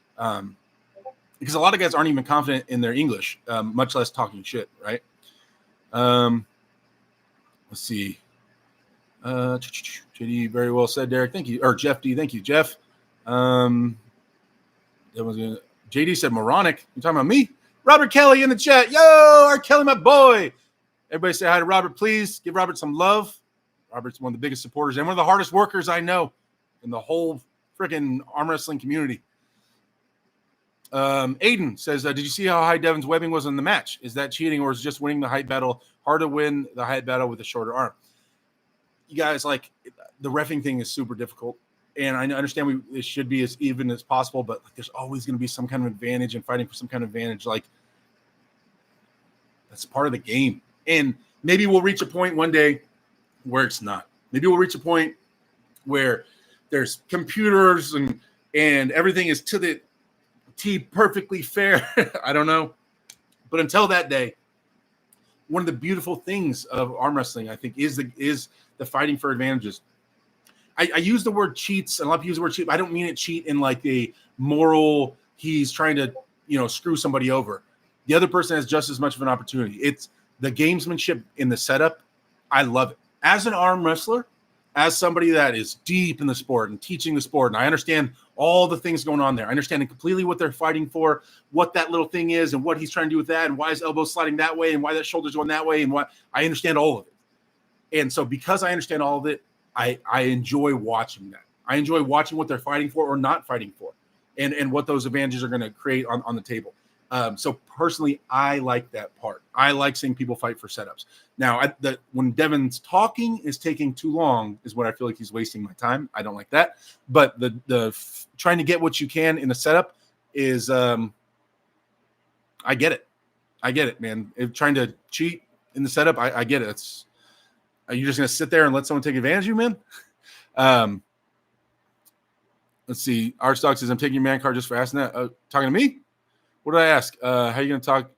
because a lot of guys aren't even confident in their English, much less talking shit, right? Let's see. JD, very well said, Derek. Thank you. Or Jeff D. Thank you, Jeff. JD said moronic. You talking about me? Robert Kelly in the chat. Yo, R. Kelly, my boy. Everybody say hi to Robert, please. Give Robert some love. Robert's one of the biggest supporters and one of the hardest workers I know in the whole freaking arm wrestling community. Aiden says, did you see how high Devon's webbing was in the match? Is that cheating or is just winning the height battle hard to win the height battle with a shorter arm? You guys, like, the reffing thing is super difficult. And I understand it should be as even as possible, but there's always going to be some kind of advantage and fighting for some kind of advantage. Like, that's part of the game. And maybe we'll reach a point one day where it's not. Maybe we'll reach a point where there's computers and everything is to the T perfectly fair. I don't know. But until that day, one of the beautiful things of arm wrestling, I think, is the fighting for advantages. I use the word cheats, and a lot of people use the word cheat. I don't mean it cheat in like a moral, he's trying to, screw somebody over. The other person has just as much of an opportunity. It's the gamesmanship in the setup. I love it. As an arm wrestler, as somebody that is deep in the sport and teaching the sport, and I understand all the things going on there. I understand completely what they're fighting for, what that little thing is, and what he's trying to do with that, and why his elbow's sliding that way, and why that shoulder's going that way, and what I understand all of it. And so because I understand all of it, I enjoy watching that. I enjoy watching what they're fighting for or not fighting for, and what those advantages are going to create on the table. So personally, I like that part. I like seeing people fight for setups. Now, when Devon's talking is taking too long is when I feel like he's wasting my time. I don't like that. But the trying to get what you can in the setup is, I get it. I get it, man. Trying to cheat in the setup, I get it. Are you just going to sit there and let someone take advantage of you, man? Let's see. Artstock says, I'm taking your man card just for asking that. Talking to me? What did I ask? How are you going to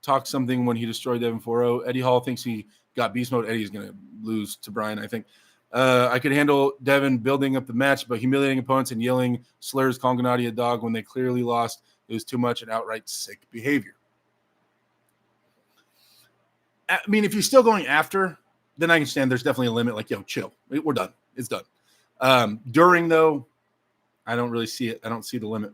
talk something when he destroyed Devon 4-0? Eddie Hall thinks he got beast mode. Eddie's going to lose to Brian, I think. I could handle Devon building up the match, but humiliating opponents and yelling slurs, calling Gennady a dog when they clearly lost, it was too much and outright sick behavior. I mean, if you're still going after, then I understand there's definitely a limit. Like, yo, chill. We're done. It's done. During, though, I don't really see it. I don't see the limit.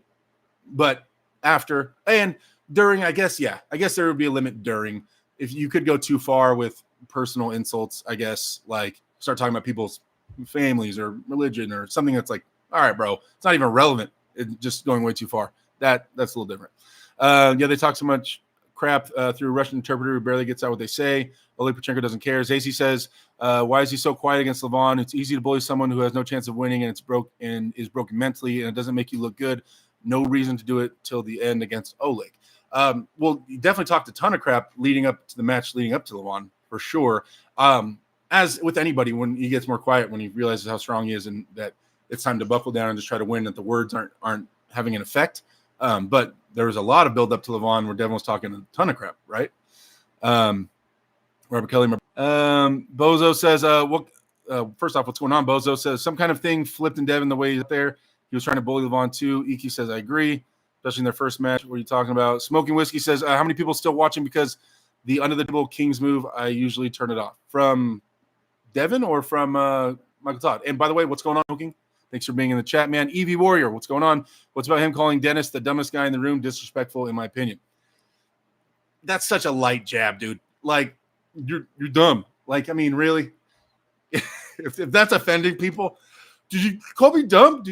But after and during, I guess there would be a limit during. If you could go too far with personal insults, I guess, like start talking about people's families or religion or something that's like, all right, bro, it's not even relevant. It's just going way too far. That's a little different. They talk so much crap through a Russian interpreter who barely gets out what they say. Oleg Pachenko doesn't care. Zacy says, why is he so quiet against Levon? It's easy to bully someone who has no chance of winning and is broken mentally, and it doesn't make you look good. No reason to do it till the end against Oleg. Well, he definitely talked a ton of crap leading up to the match, leading up to Levon, for sure. As with anybody, when he gets more quiet, when he realizes how strong he is and that it's time to buckle down and just try to win, that the words aren't having an effect. But there was a lot of build up to Levon where Devon was talking a ton of crap, right? Robert Kelly. Bozo says, first off, what's going on? Bozo says, some kind of thing flipped in Devon the way he's up there. He was trying to bully Levon too. Iki says, I agree, especially in their first match. What are you talking about? Smoking Whiskey says, how many people still watching because the under the table Kings move, I usually turn it off. From Devon or from Michael Todd? And by the way, what's going on, Smoking? Thanks for being in the chat, man. Evie Warrior, what's going on? What's about him calling Dennis the dumbest guy in the room? Disrespectful, in my opinion. That's such a light jab, dude. Like, you're dumb. Like, I mean, really? if that's offending people, did you call me dumb?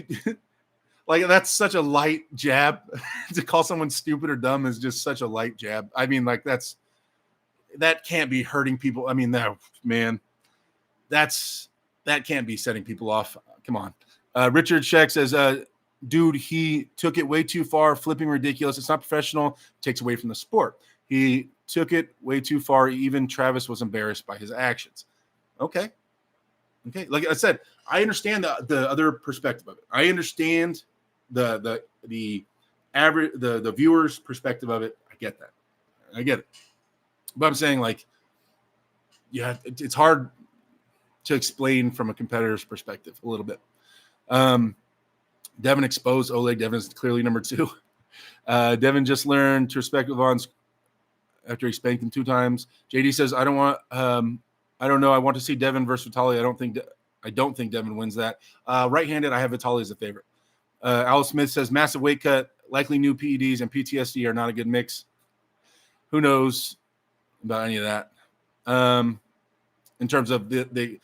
Like, that's such a light jab. To call someone stupid or dumb is just such a light jab. I mean, like, that can't be hurting people. I mean, that can't be setting people off. Come on. Richard Sheck says, dude, he took it way too far, flipping ridiculous. It's not professional. Takes away from the sport. He took it way too far. Even Travis was embarrassed by his actions. Okay. Like I said, I understand the other perspective of it. I understand the average, the viewer's perspective of it. I get that. I get it. But I'm saying, like, yeah, it's hard to explain from a competitor's perspective a little bit. Devon exposed Oleg. Devon is clearly number 2. Devon just learned to respect Levon's after he spanked him 2 times. JD says, I don't know. I want to see Devon versus Vitaly. I don't think Devon wins that. Right-handed, I have Vitaly as a favorite. Al Smith says, massive weight cut, likely new PEDs and PTSD are not a good mix. Who knows about any of that? In terms of the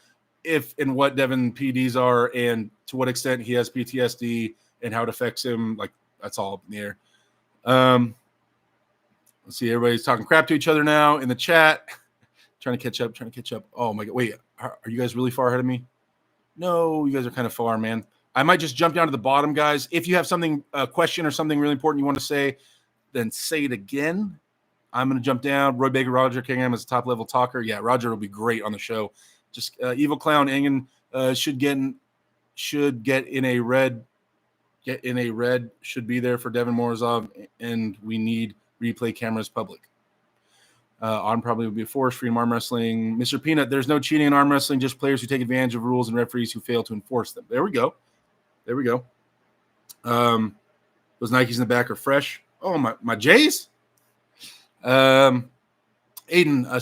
if and what Devon PEDs are and to what extent he has PTSD and how it affects him, like, that's all up in the air. Let's see, everybody's talking crap to each other now in the chat. Trying to catch up. Oh my God. Wait, are you guys really far ahead of me? No, you guys are kind of far, man. I might just jump down to the bottom, guys. If you have something, a question or something really important you want to say, then say it again. I'm going to jump down. Roy Baker, Roger Kingham is a top level talker. Yeah, Roger will be great on the show. Just Evil Clown Engen should get in a red. Get in a red should be there for Devon Morozov, and we need replay cameras public. On probably would be a force freedom arm wrestling. Mr. Peanut, there's no cheating in arm wrestling, just players who take advantage of rules and referees who fail to enforce them. There we go. Those Nikes in the back are fresh. Oh, my J's. Aiden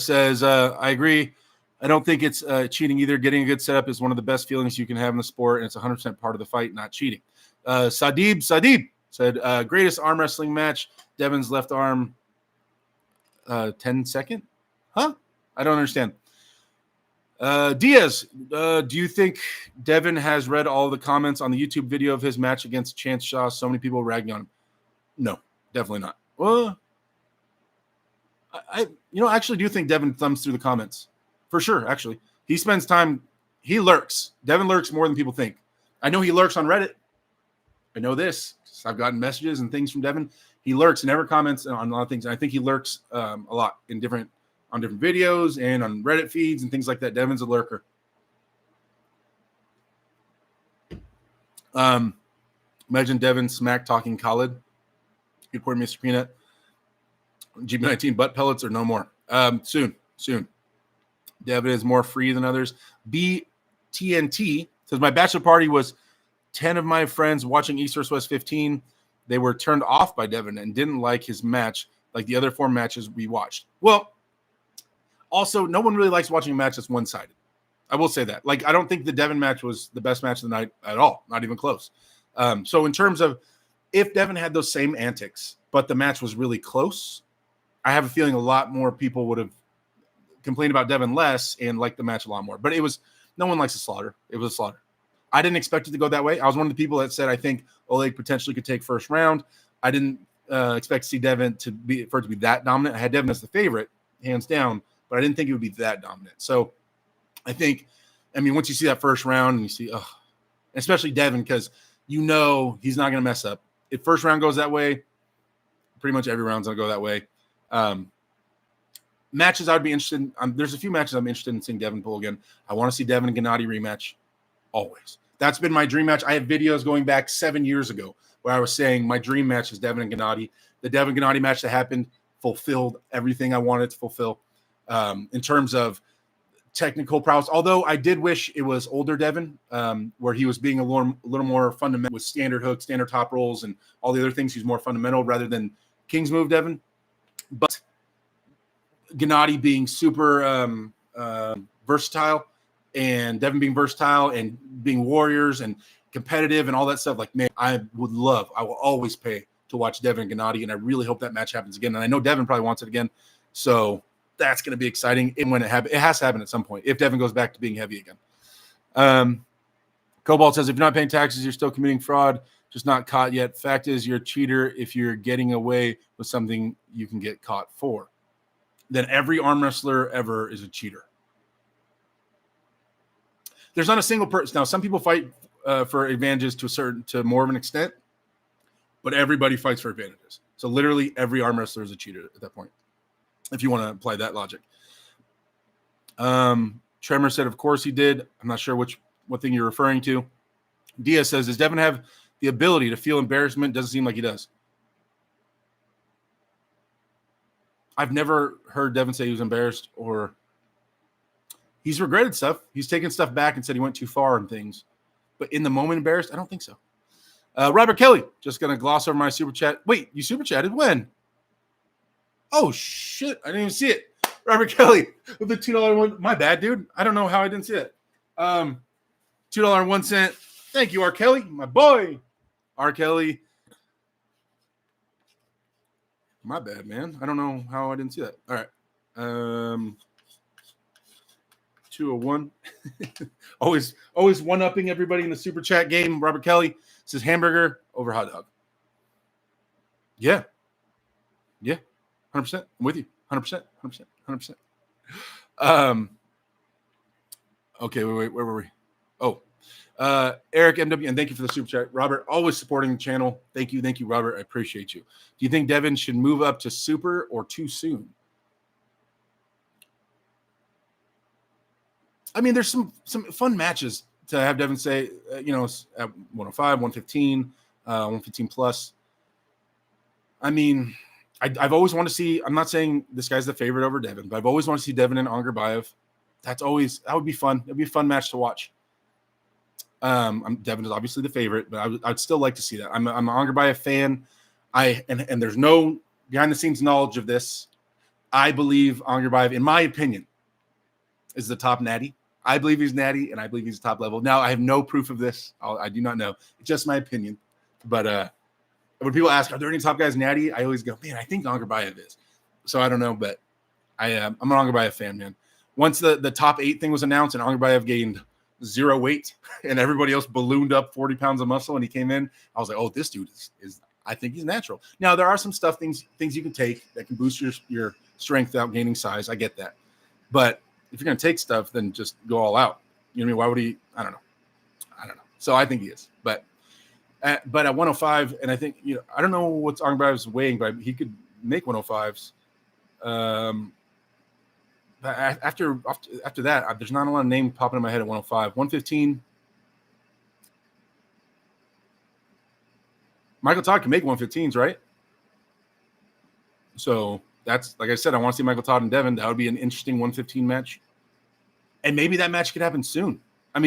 says, I agree. I don't think it's cheating either. Getting a good setup is one of the best feelings you can have in the sport, and it's 100% part of the fight, not cheating. Sadib said, greatest arm wrestling match, Devon's left arm 10-second? Huh? I don't understand. Diaz, do you think Devon has read all the comments on the YouTube video of his match against Chance Shaw? So many people ragging on him. No, definitely not. Well, I actually do think Devon thumbs through the comments. For sure, actually. He spends time, he lurks. Devon lurks more than people think. I know he lurks on Reddit. I know this. I've gotten messages and things from Devon. He lurks and never comments on a lot of things. And I think he lurks a lot on different videos and on Reddit feeds and things like that. Devon's a lurker. Imagine Devon smack talking Khalid. Good point, Mr. Peanut. GB19 butt pellets or no more. Soon. Devon is more free than others. BTNT says, my bachelor party was 10 of my friends watching East vs. West 15. They were turned off by Devon and didn't like his match like the other 4 matches we watched. Well, also, no one really likes watching a match that's one-sided. I will say that. Like, I don't think the Devon match was the best match of the night at all. Not even close. So in terms of if Devon had those same antics, but the match was really close, I have a feeling a lot more people would have complained about Devon less and liked the match a lot more. But no one likes a slaughter. It was a slaughter. I didn't expect it to go that way. I was one of the people that said I think Oleg potentially could take first round. I didn't expect to see Devon for it to be that dominant. I had Devon as the favorite, hands down, but I didn't think it would be that dominant. So I think, once you see that first round and you see, especially Devon, because he's not going to mess up. If first round goes that way, pretty much every round's going to go that way. Matches I'd be interested in. There's a few matches I'm interested in seeing Devon pull again. I want to see Devon and Gennady rematch. Always. That's been my dream match. I have videos going back 7 years ago where I was saying my dream match is Devon and Gennady. The Devon Gennady match that happened fulfilled everything I wanted to fulfill in terms of technical prowess. Although I did wish it was older Devon, where he was being a little more fundamental with standard hooks, standard top rolls, and all the other things. He's more fundamental rather than King's move Devon. But Gennady being super versatile, and Devon being versatile and being warriors and competitive and all that stuff. Like, man, I will always pay to watch Devon and Gennady, and I really hope that match happens again. And I know Devon probably wants it again, so that's going to be exciting. And when it happens, it has to happen at some point if Devon goes back to being heavy again. Cobalt says, if you're not paying taxes, you're still committing fraud, just not caught yet. Fact is, you're a cheater if you're getting away with something you can get caught for. Then every arm wrestler ever is a cheater. There's not a single person. Now, some people fight for advantages to more of an extent, but everybody fights for advantages. So literally every arm wrestler is a cheater at that point, if you want to apply that logic. Tremor said, of course he did. I'm not sure what thing you're referring to. Diaz says, does Devon have the ability to feel embarrassment? Doesn't seem like he does. I've never heard Devon say he was embarrassed, or he's regretted stuff. He's taken stuff back and said he went too far and things. But in the moment, embarrassed? I don't think so. Robert Kelly, just going to gloss over my super chat. Wait, you super chatted when? Oh, shit. I didn't even see it. Robert Kelly with the $2 one. My bad, dude. I don't know how I didn't see it. $2.01. Thank you, R. Kelly, my boy. R. Kelly. My bad, man. I don't know how I didn't see that. All right. 201. always one-upping everybody in the super chat game. Robert Kelly says hamburger over hot dog. Yeah. 100%. I'm with you. 100%. Okay, wait, where were we? Oh, Eric MW, and thank you for the super chat. Robert, always supporting the channel. Thank you, Robert. I appreciate you. Do you think Devon should move up to super or too soon? There's some fun matches to have Devon say, at 105, 115, 115 plus. I've always wanted to see, I'm not saying this guy's the favorite over Devon, but I've always wanted to see Devon and Angarbayev. That would be fun. It'd be a fun match to watch. Devon is obviously the favorite, but I'd still like to see that. I'm an Angarbayev fan. And there's no behind the scenes knowledge of this. I believe Angarbayev, in my opinion, is the top natty. I believe he's natty, and I believe he's top level. Now, I have no proof of this. I do not know. It's just my opinion. But when people ask, are there any top guys natty? I always go, man, I think Angarbayev is. So I don't know, but I'm an Angarbayev fan, man. Once the top 8 thing was announced and Angarbayev gained 0 weight and everybody else ballooned up 40 pounds of muscle and he came in, I was like, oh, this dude is I think he's natural. Now, there are some things you can take that can boost your strength without gaining size. I get that. But if you're going to take stuff, then just go all out. You know what I mean? Why would he? I don't know. So I think he is. But at 105, and I think, I don't know what's Angarbayev's weighing, but he could make 105s. But after that, there's not a lot of names popping in my head at 105. 115. Michael Todd can make 115s, right? So that's, like I said, I want to see Michael Todd and Devon. That would be an interesting 115 match. And maybe that match could happen soon. I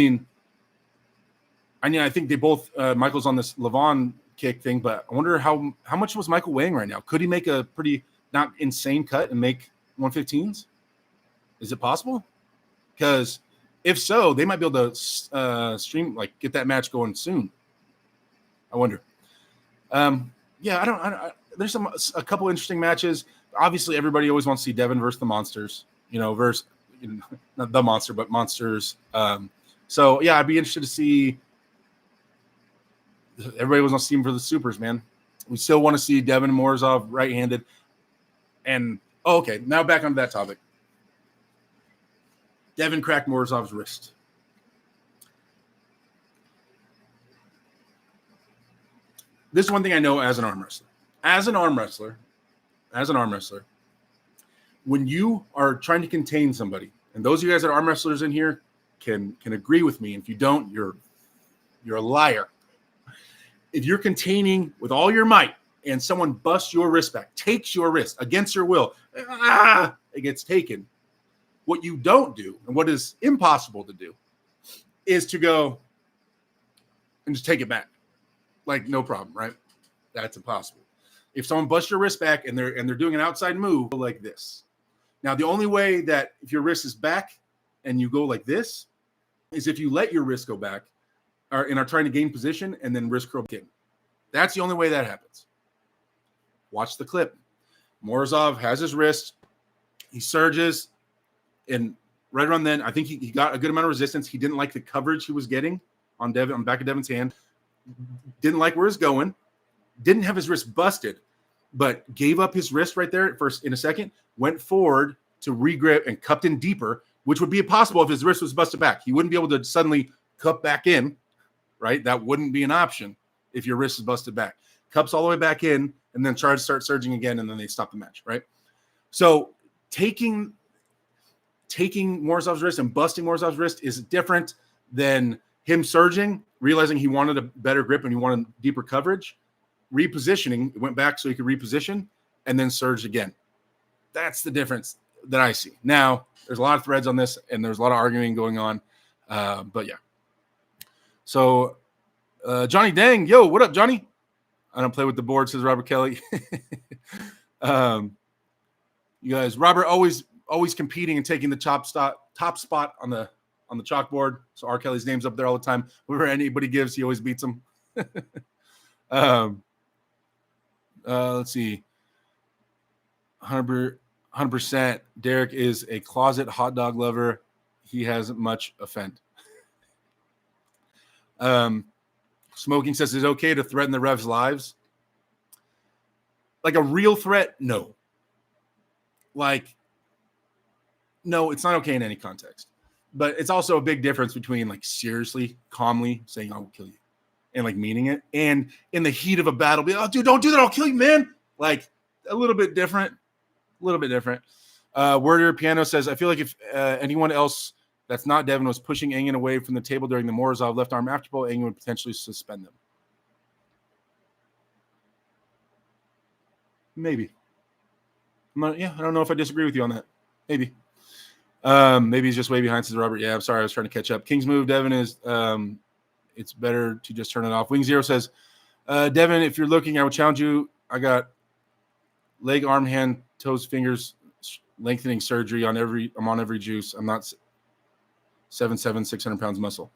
think they both, Michael's on this Levon kick thing, but I wonder how much was Michael weighing right now? Could he make a pretty not insane cut and make 115s? Is it possible? Because if so, they might be able to stream, get that match going soon. I wonder. Yeah, I don't. There's a couple interesting matches. Obviously, everybody always wants to see Devon versus the Monsters. Versus not the Monster, but Monsters. So yeah, I'd be interested to see. Everybody was on steam for the Supers, man. We still want to see Devon Morozov right-handed. And okay, now back onto that topic. Devon cracked Morozov's wrist. This is one thing I know as an arm wrestler. As an arm wrestler, when you are trying to contain somebody, and those of you guys that are arm wrestlers in here can agree with me. If you don't, you're a liar. If you're containing with all your might and someone busts your wrist back, takes your wrist against your will, it gets taken. What you don't do, and what is impossible to do, is to go and just take it back. Like, no problem, right? That's impossible. If someone busts your wrist back and they're doing an outside move like this. Now, the only way that if your wrist is back and you go like this is if you let your wrist go back and are trying to gain position and then wrist curl in. That's the only way that happens. Watch the clip. Morozov has his wrist. He surges. And right around then, I think he got a good amount of resistance. He didn't like the coverage he was getting on the back of Devon's hand. Didn't like where it's going. Didn't have his wrist busted, but gave up his wrist right there at first in a second, went forward to regrip and cupped in deeper, which would be impossible if his wrist was busted back. He wouldn't be able to suddenly cup back in, right? That wouldn't be an option if your wrist is busted back. Cups all the way back in and then try to start surging again, and then they stop the match, right? So taking Morozov's wrist and busting Morozov's wrist is different than him surging, realizing he wanted a better grip and he wanted deeper coverage, repositioning, went back so he could reposition, and then surged again. That's the difference that I see. Now, there's a lot of threads on this, and there's a lot of arguing going on, but yeah. So, Johnny Dang, yo, what up, Johnny? I don't play with the board, says Robert Kelly. You guys, Robert always competing and taking the top spot on the chalkboard. So R. Kelly's name's up there all the time. Whatever anybody gives, he always beats them. Let's see. 100%. Derek is a closet hot dog lover. He has much offend. Smoking says, is it okay to threaten the refs' lives? Like a real threat? No. Like, no, it's not okay in any context. But it's also a big difference between like seriously, calmly saying, I will kill you, and like meaning it. And in the heat of a battle, be, oh, dude, don't do that. I'll kill you, man. Like a little bit different. Worder Piano says, I feel like if anyone else that's not Devon was pushing Engen away from the table during the Morozov left arm afterball, Engen would potentially suspend them. Maybe. I don't know if I disagree with you on that. Maybe. Maybe he's just way behind, says Robert. Yeah, I'm sorry. I was trying to catch up. King's move, Devon, is it's better to just turn it off. Wing Zero says, Devon, if you're looking, I would challenge you. I got leg, arm, hand, toes, fingers, lengthening surgery on I'm on every juice. I'm not 7'7", 600 pounds muscle.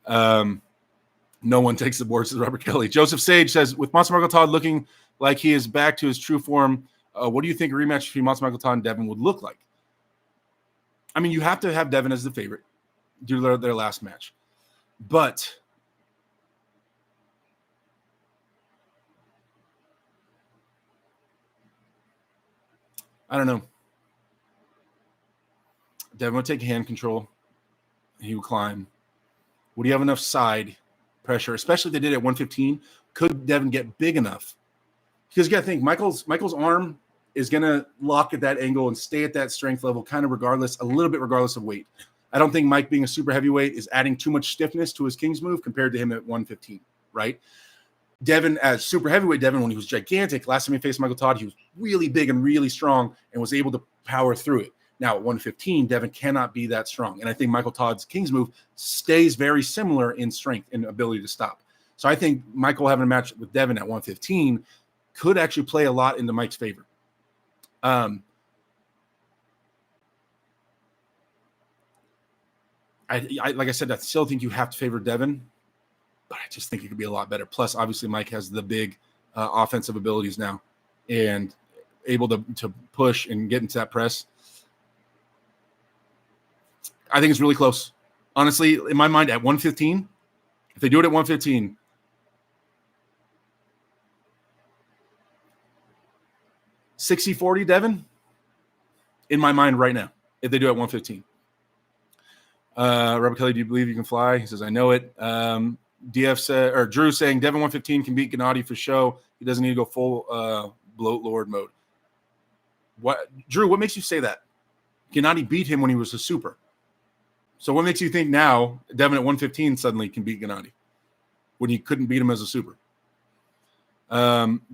No one takes the board, says Robert Kelly. Joseph Sage says, with Monster Michael Todd looking like he is back to his true form, what do you think a rematch between Monster Michael Todd and Devon would look like? I mean, you have to have Devon as the favorite due to their last match. But I don't know. Devon would take hand control. He would climb. Would he have enough side pressure, especially if they did it at 115? Could Devon get big enough? Because you got to think, Michael's arm is going to lock at that angle and stay at that strength level kind of regardless of weight. I don't think Mike being a super heavyweight is adding too much stiffness to his King's move compared to him at 115, right? Devon, as super heavyweight Devon, when he was gigantic, last time he faced Michael Todd, he was really big and really strong and was able to power through it. Now, at 115, Devon cannot be that strong. And I think Michael Todd's King's move stays very similar in strength and ability to stop. So I think Michael having a match with Devon at 115 could actually play a lot into Mike's favor. Like I said, I still think you have to favor Devon. but I just think it could be a lot better. Plus, obviously, Mike has the big offensive abilities now and able to push and get into that press. I think it's really close. Honestly, in my mind, at 115, if they do it at 115, $60-40, Devon, in my mind right now, if they do it at 115. Robert Kelly, do you believe you can fly? He says, I know it. DF said, or Drew saying Devon 115 can beat Gennady for show. He doesn't need to go full bloat lord mode. What, Drew? What makes you say that? Gennady beat him when he was a super. So what makes you think now Devon at 115 suddenly can beat Gennady when he couldn't beat him as a super?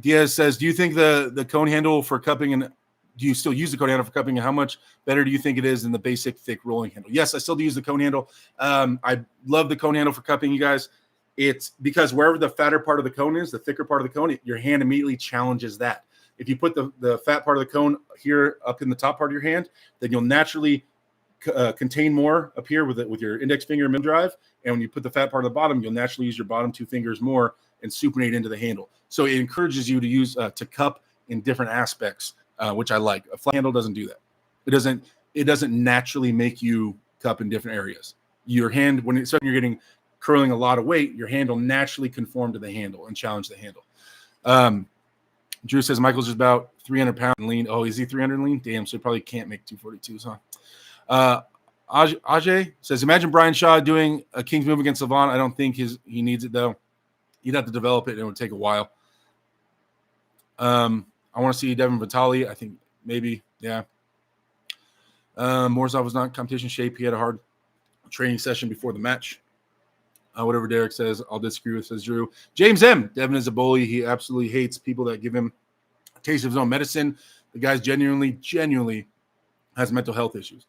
Diaz says, do you think the cone handle for cupping, and do you still use the cone handle for cupping, and how much better do you think it is than the basic thick rolling handle? Yes, I still do use the cone handle. I love the cone handle for cupping, you guys. It's because wherever the fatter part of the cone is, the thicker part of the cone, your hand immediately challenges that. If you put the fat part of the cone here up in the top part of your hand, then you'll naturally contain more up here with your index finger and middle drive. And when you put the fat part of the bottom, you'll naturally use your bottom two fingers more and supinate into the handle. So it encourages you to use to cup in different aspects, which I like. A flat handle doesn't do that. It doesn't naturally make you cup in different areas. Your hand, when you're getting curling a lot of weight, your hand will naturally conform to the handle and challenge the handle. Drew says Michael's just about 300 pounds lean. Oh, is he 300 lean? Damn, so he probably can't make 242s, huh? Ajay says, imagine Brian Shaw doing a King's move against Levon. I don't think he needs it, though. He'd have to develop it, and it would take a while. I want to see Devin Vitali. I think maybe, yeah. Morzov was not in competition shape. He had a hard training session before the match. Whatever Derek says, I'll disagree with, says Drew. James M. Devin is a bully. He absolutely hates people that give him a taste of his own medicine. The guy's genuinely has mental health issues.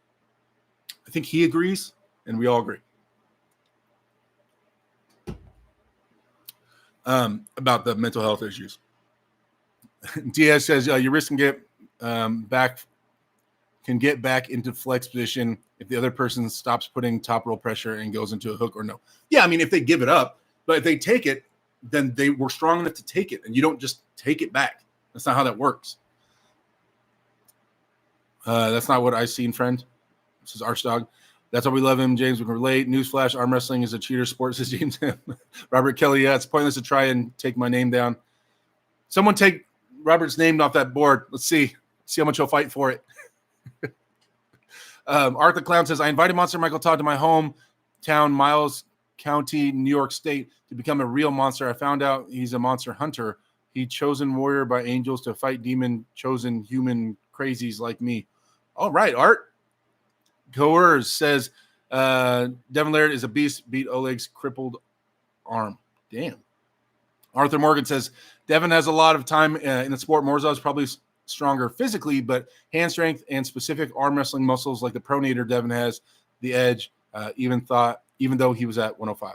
I think he agrees, and we all agree. About the mental health issues. Diaz says, your wrist can get back into flex position if the other person stops putting top roll pressure and goes into a hook or no. Yeah, I mean, if they give it up, but if they take it, then they were strong enough to take it, and you don't just take it back. That's not how that works. That's not what I seen, friend. This is Archdog. That's why we love him, James. We can relate. Newsflash, arm wrestling is a cheater sport, says James. Robert Kelly, yeah, it's pointless to try and take my name down. Someone take Robert's name off that board. Let's see how much he'll fight for it. Arthur Clown says, I invited Monster Michael Todd to my hometown, Miles County, New York State, to become a real monster. I found out he's a monster hunter. He chosen warrior by angels to fight demon chosen human crazies like me. All right, Art. Coers says, Devon Larratt is a beast, beat Oleg's crippled arm. Damn. Arthur Morgan says, Devon has a lot of time in the sport. Morzov is probably stronger physically, but hand strength and specific arm wrestling muscles like the pronator Devon has the edge, even though he was at 105.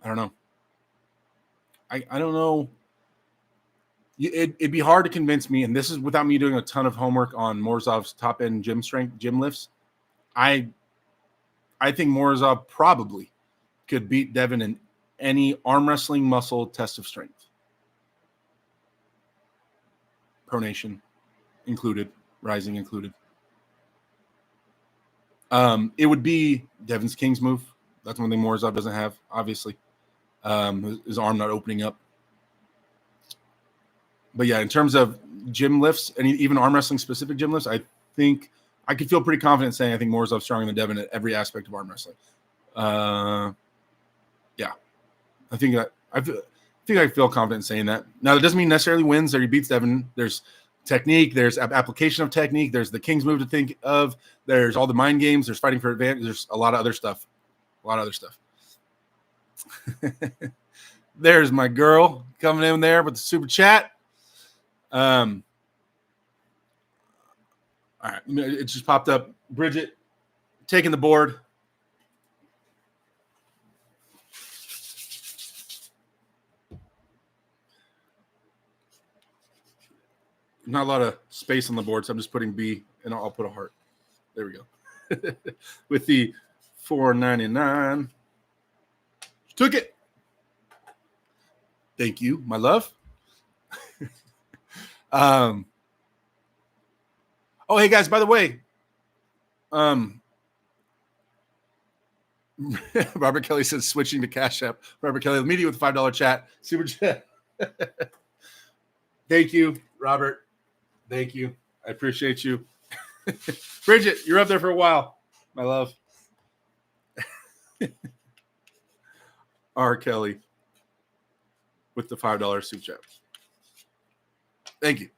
I don't know. I don't know. It'd be hard to convince me, and this is without me doing a ton of homework on Morzov's top end gym lifts. I think Morzov probably could beat Devon in any arm wrestling muscle test of strength. Pronation included, rising included. It would be Devon's King's move. That's one thing Morzov doesn't have, obviously. His arm not opening up. But yeah, in terms of gym lifts, and even arm wrestling specific gym lifts, I think I could feel pretty confident saying I think Morzov's stronger than Devon at every aspect of arm wrestling. Yeah, I think I feel confident saying that. Now, that doesn't mean necessarily wins or he beats Devon. There's technique, there's application of technique, there's the King's move to think of, there's all the mind games, there's fighting for advantage, there's a lot of other stuff. There's my girl coming in there with the super chat. All right, it just popped up. Bridget taking the board. Not a lot of space on the board, so I'm just putting B and I'll put a heart. There we go. With the $4.99. Took it. Thank you, my love. Oh, hey guys, by the way, Robert Kelly says switching to Cash App. Robert Kelly, immediately with the $5 chat. Super chat. Thank you, Robert. Thank you. I appreciate you. Bridget, you're up there for a while, my love. R. Kelly with the $5 super chat. Thank you.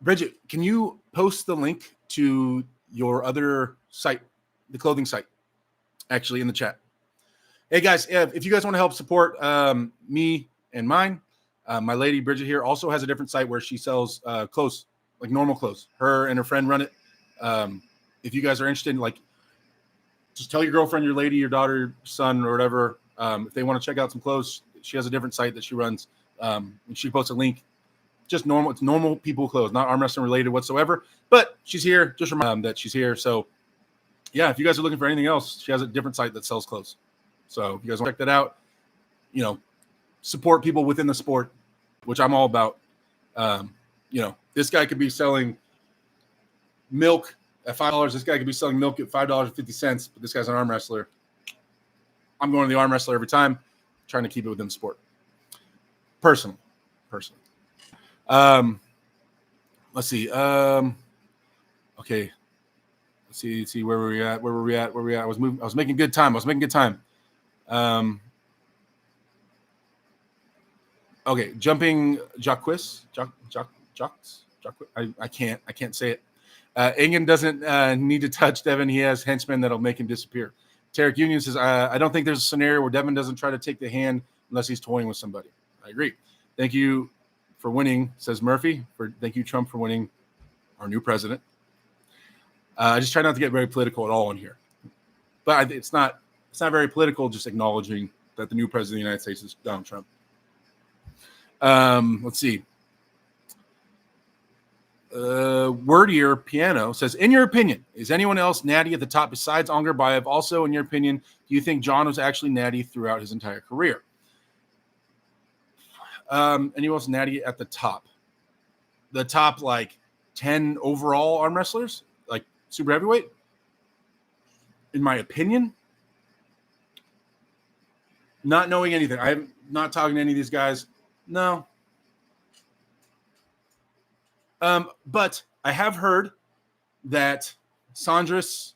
Bridget, can you post the link to your other site, the clothing site, actually in the chat? Hey guys, if you guys want to help support me and mine, my lady Bridget here also has a different site where she sells clothes, like normal clothes. Her and her friend run it. If you guys are interested in, like, just tell your girlfriend, your lady, your daughter, son, or whatever. If they want to check out some clothes, she has a different site that she runs. And she posts a link. Just normal, it's normal people clothes, not arm wrestling related whatsoever. But she's here. Just remember that she's here. So yeah, if you guys are looking for anything else, she has a different site that sells clothes. So if you guys want to check that out, you know, support people within the sport, which I'm all about. You know, this guy could be selling milk at $5. This guy could be selling milk at $5.50, but this guy's an arm wrestler. I'm going to the arm wrestler every time, trying to keep it within the sport. Personally. Let's see. Okay. Let's see where were we at? I was making good time. Okay, jumping Jacques. I can't say it. Ingen doesn't need to touch Devon. He has henchmen that'll make him disappear. Tarek Union says, I don't think there's a scenario where Devon doesn't try to take the hand unless he's toying with somebody. I agree. Thank you for winning, says Murphy. Thank you, Trump, for winning our new president. I just try not to get very political at all in here. But it's not very political, just acknowledging that the new president of the United States is Donald Trump. Let's see. Wordier Piano says, in your opinion, is anyone else natty at the top besides Angerbayev? Also, in your opinion, do you think John was actually natty throughout his entire career? Anyone else natty at the top? The top, like, 10 overall arm wrestlers? Like, super heavyweight? In my opinion? Not knowing anything. I'm not talking to any of these guys. No. But I have heard that Sandras,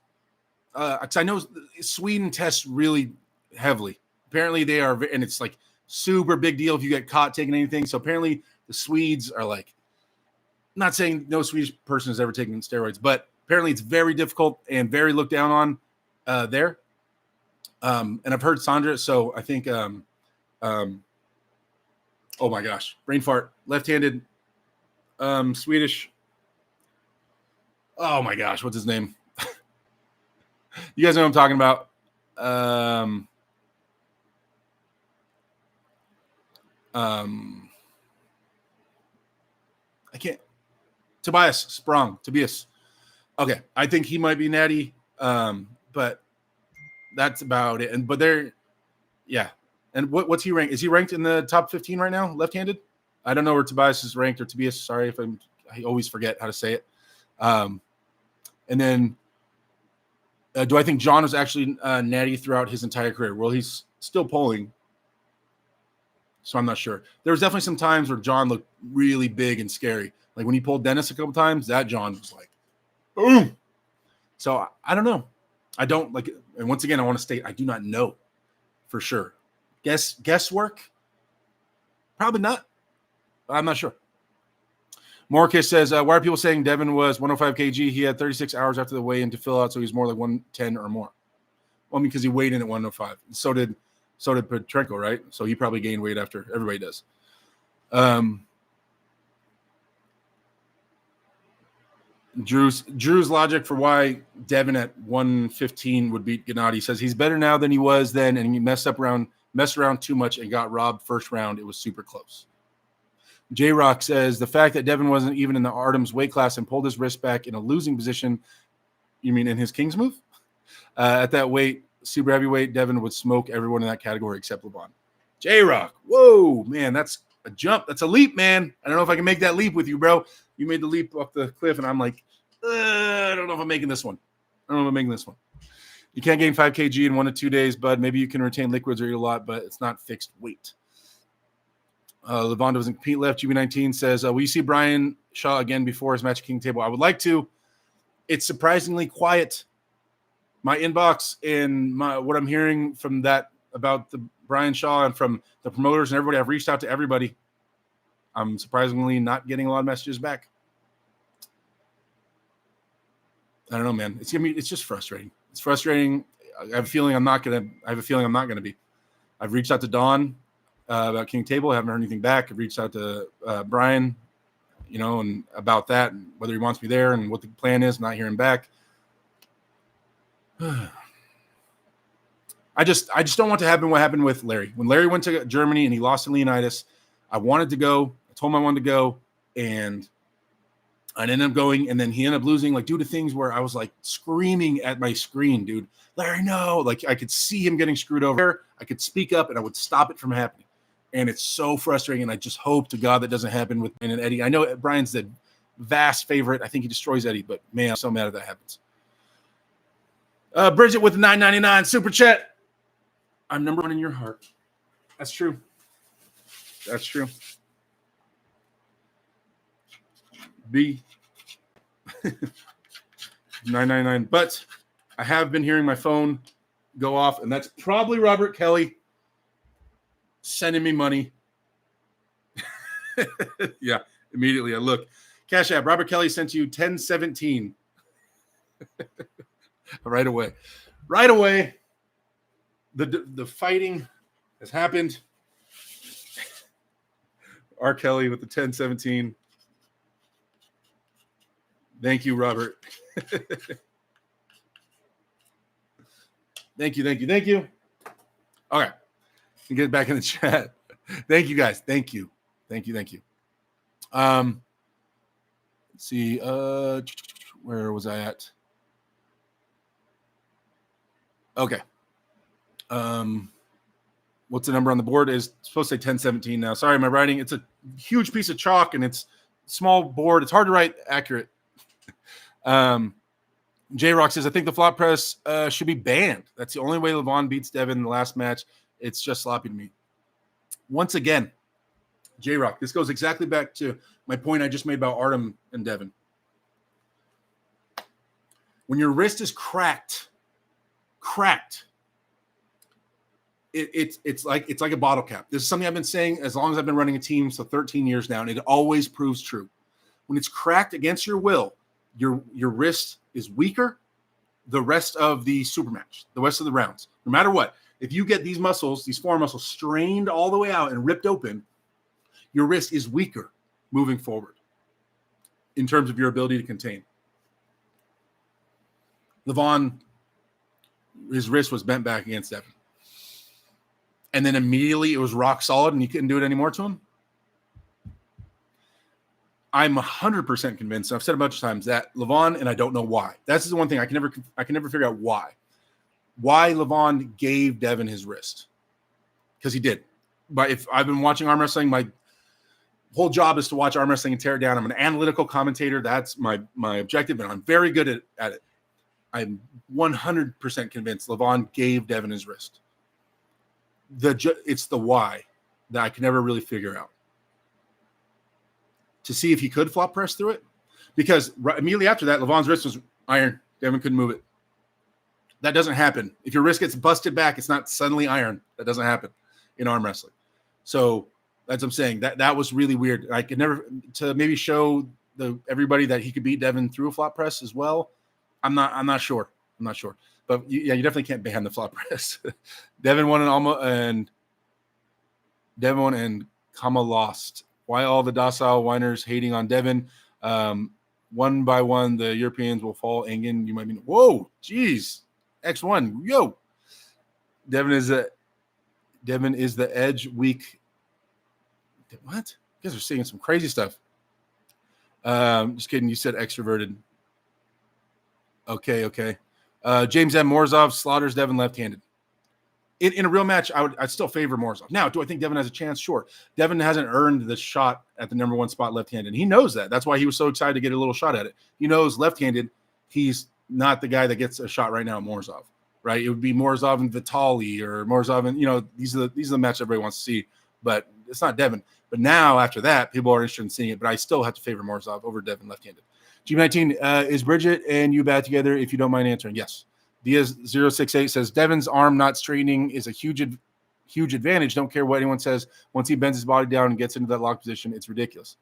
because I know Sweden tests really heavily. Apparently they are, and it's like super big deal if you get caught taking anything. So apparently the Swedes are like, not saying no Swedish person has ever taken steroids, but apparently it's very difficult and very looked down on there. And I've heard Sandra, so I think, oh my gosh, brain fart, left-handed, Swedish. Oh my gosh, what's his name? You guys know what I'm talking about. I can't. Tobias. Okay, I think he might be natty, but that's about it. But they're, yeah. And what's he ranked? Is he ranked in the top 15 right now, left-handed? I don't know where Tobias is ranked, or Tobias. Sorry if I always forget how to say it. And then, do I think John was actually natty throughout his entire career? Well, he's still polling, so I'm not sure. There was definitely some times where John looked really big and scary. Like when he pulled Dennis a couple times, that John was like, boom. So I don't know. I don't like. And once again, I want to state I do not know for sure. Guesswork? Probably not. I'm not sure. Morkish says, why are people saying Devon was 105 kg? He had 36 hours after the weigh-in to fill out, so he's more like 110 or more. Well, I mean, because he weighed in at 105. So did Petrenko, right? So he probably gained weight after everybody does. Drew's logic for why Devon at 115 would beat Gennady says he's better now than he was then, and he messed around too much and got robbed first round. It was super close. J-Rock says, the fact that Devon wasn't even in the Artem's weight class and pulled his wrist back in a losing position, you mean in his King's move? At that weight, super heavyweight, Devon would smoke everyone in that category except LeVon. J-Rock, whoa, man, that's a jump. That's a leap, man. I don't know if I can make that leap with you, bro. You made the leap off the cliff, and I'm like, I don't know if I'm making this one. You can't gain 5 kg in 1 to 2 days, bud. Maybe you can retain liquids or eat a lot, but it's not fixed weight. LeVon doesn't compete left. GB19 says, will you see Brian Shaw again before his match at King Table? I would like to. It's surprisingly quiet. My inbox and what I'm hearing from that about the Brian Shaw and from the promoters and everybody, I've reached out to everybody. I'm surprisingly not getting a lot of messages back. I don't know, man. It's just frustrating. It's frustrating. I have a feeling I'm not gonna be. I've reached out to Dawn about King Table. I haven't heard anything back. I've reached out to Brian, and about that, and whether he wants me there and what the plan is. Not hearing back. I just don't want to happen what happened with Larry. When Larry went to Germany and he lost to Leonidas, I wanted to go. I told him I wanted to go, and I ended up going, and then he ended up losing, like, due to things where I was, like, screaming at my screen, dude. Larry, no. Like, I could see him getting screwed over. I could speak up, and I would stop it from happening. And it's so frustrating, and I just hope to God that doesn't happen with Brian and Eddie. I know Brian's the vast favorite. I think he destroys Eddie, but, man, I'm so mad if that happens. Bridget with the $9.99 super chat. I'm number one in your heart. That's true. That's true. B. 999. But I have been hearing my phone go off, and that's probably Robert Kelly sending me money. Yeah, immediately I look. Cash App, Robert Kelly sent you 1017. Right away. Right away. The fighting has happened. R. Kelly with the 1017. Thank you, Robert. Thank you. Okay. Get back in the chat. Thank you, guys. Thank you. Let's see. Where was I at? Okay. What's the number on the board? Is supposed to say 1017 now. Sorry, my writing. It's a huge piece of chalk and it's small board. It's hard to write accurate. J-Rock says, I think the flop press should be banned. That's the only way LeVon beats Devon in the last match. It's just sloppy to me. Once again, J-Rock, this goes exactly back to my point I just made about Artem and Devon. When your wrist is cracked, it's like a bottle cap. This is something I've been saying as long as I've been running a team, so 13 years now, and it always proves true. When it's cracked against your will, your wrist is weaker the rest of the super match, the rest of the rounds. No matter what, if you get these muscles, these forearm muscles strained all the way out and ripped open, your wrist is weaker moving forward in terms of your ability to contain. LeVon, his wrist was bent back against Devon. And then immediately it was rock solid and you couldn't do it anymore to him. I'm 100% convinced, I've said a bunch of times, that LeVon, and I don't know why. That's the one thing I can never figure out why. Why LeVon gave Devon his wrist. Because he did. But if I've been watching arm wrestling, my whole job is to watch arm wrestling and tear it down. I'm an analytical commentator. That's my objective, and I'm very good at it. I'm 100% convinced LeVon gave Devon his wrist. It's the why that I can never really figure out. To see if he could flop press through it. Because immediately after that, LeVon's wrist was iron. Devon couldn't move it. That doesn't happen. If your wrist gets busted back, it's not suddenly iron. That doesn't happen in arm wrestling. So that's what I'm saying. That was really weird. I could never, to maybe show everybody that he could beat Devon through a flop press as well. I'm not sure. But you definitely can't ban the flop press. Devon won and Kama lost. Why all the docile whiners hating on Devon? One by one, the Europeans will fall. Engen, you might mean, whoa, geez, X1, yo. Devon is the edge weak. What? You guys are seeing some crazy stuff. Just kidding. You said extroverted. Okay. James M. Morozov slaughters Devon left-handed. In a real match, I'd still favor Morozov. Now, do I think Devon has a chance? Sure. Devon hasn't earned the shot at the number one spot left-handed. And he knows that. That's why he was so excited to get a little shot at it. He knows left-handed, he's not the guy that gets a shot right now at Morozov, right? It would be Morozov and Vitali or Morozov and, these are the matches everybody wants to see, but it's not Devon. But now, after that, people are interested in seeing it, but I still have to favor Morozov over Devon left-handed. G19, is Bridget and you bad together if you don't mind answering? Yes. Diaz068 says Devon's arm not straightening is a huge advantage. Don't care what anyone says. Once he bends his body down and gets into that lock position, it's ridiculous.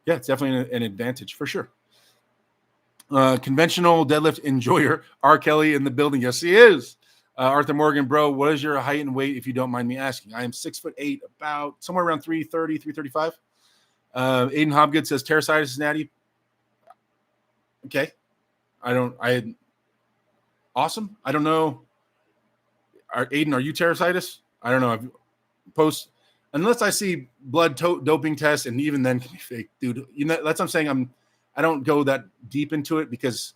Yeah, it's definitely an advantage for sure. Conventional deadlift enjoyer, R. Kelly in the building. Yes, he is. Arthur Morgan, bro, what is your height and weight if you don't mind me asking? I am 6'8", about somewhere around 330, 335. Aiden Hobgood says pterositis is natty. Okay. Awesome. I don't know. Aiden, are you pterositis? I don't know. Unless I see blood doping tests, and even then can be fake, dude. That's what I'm saying. I don't go that deep into it because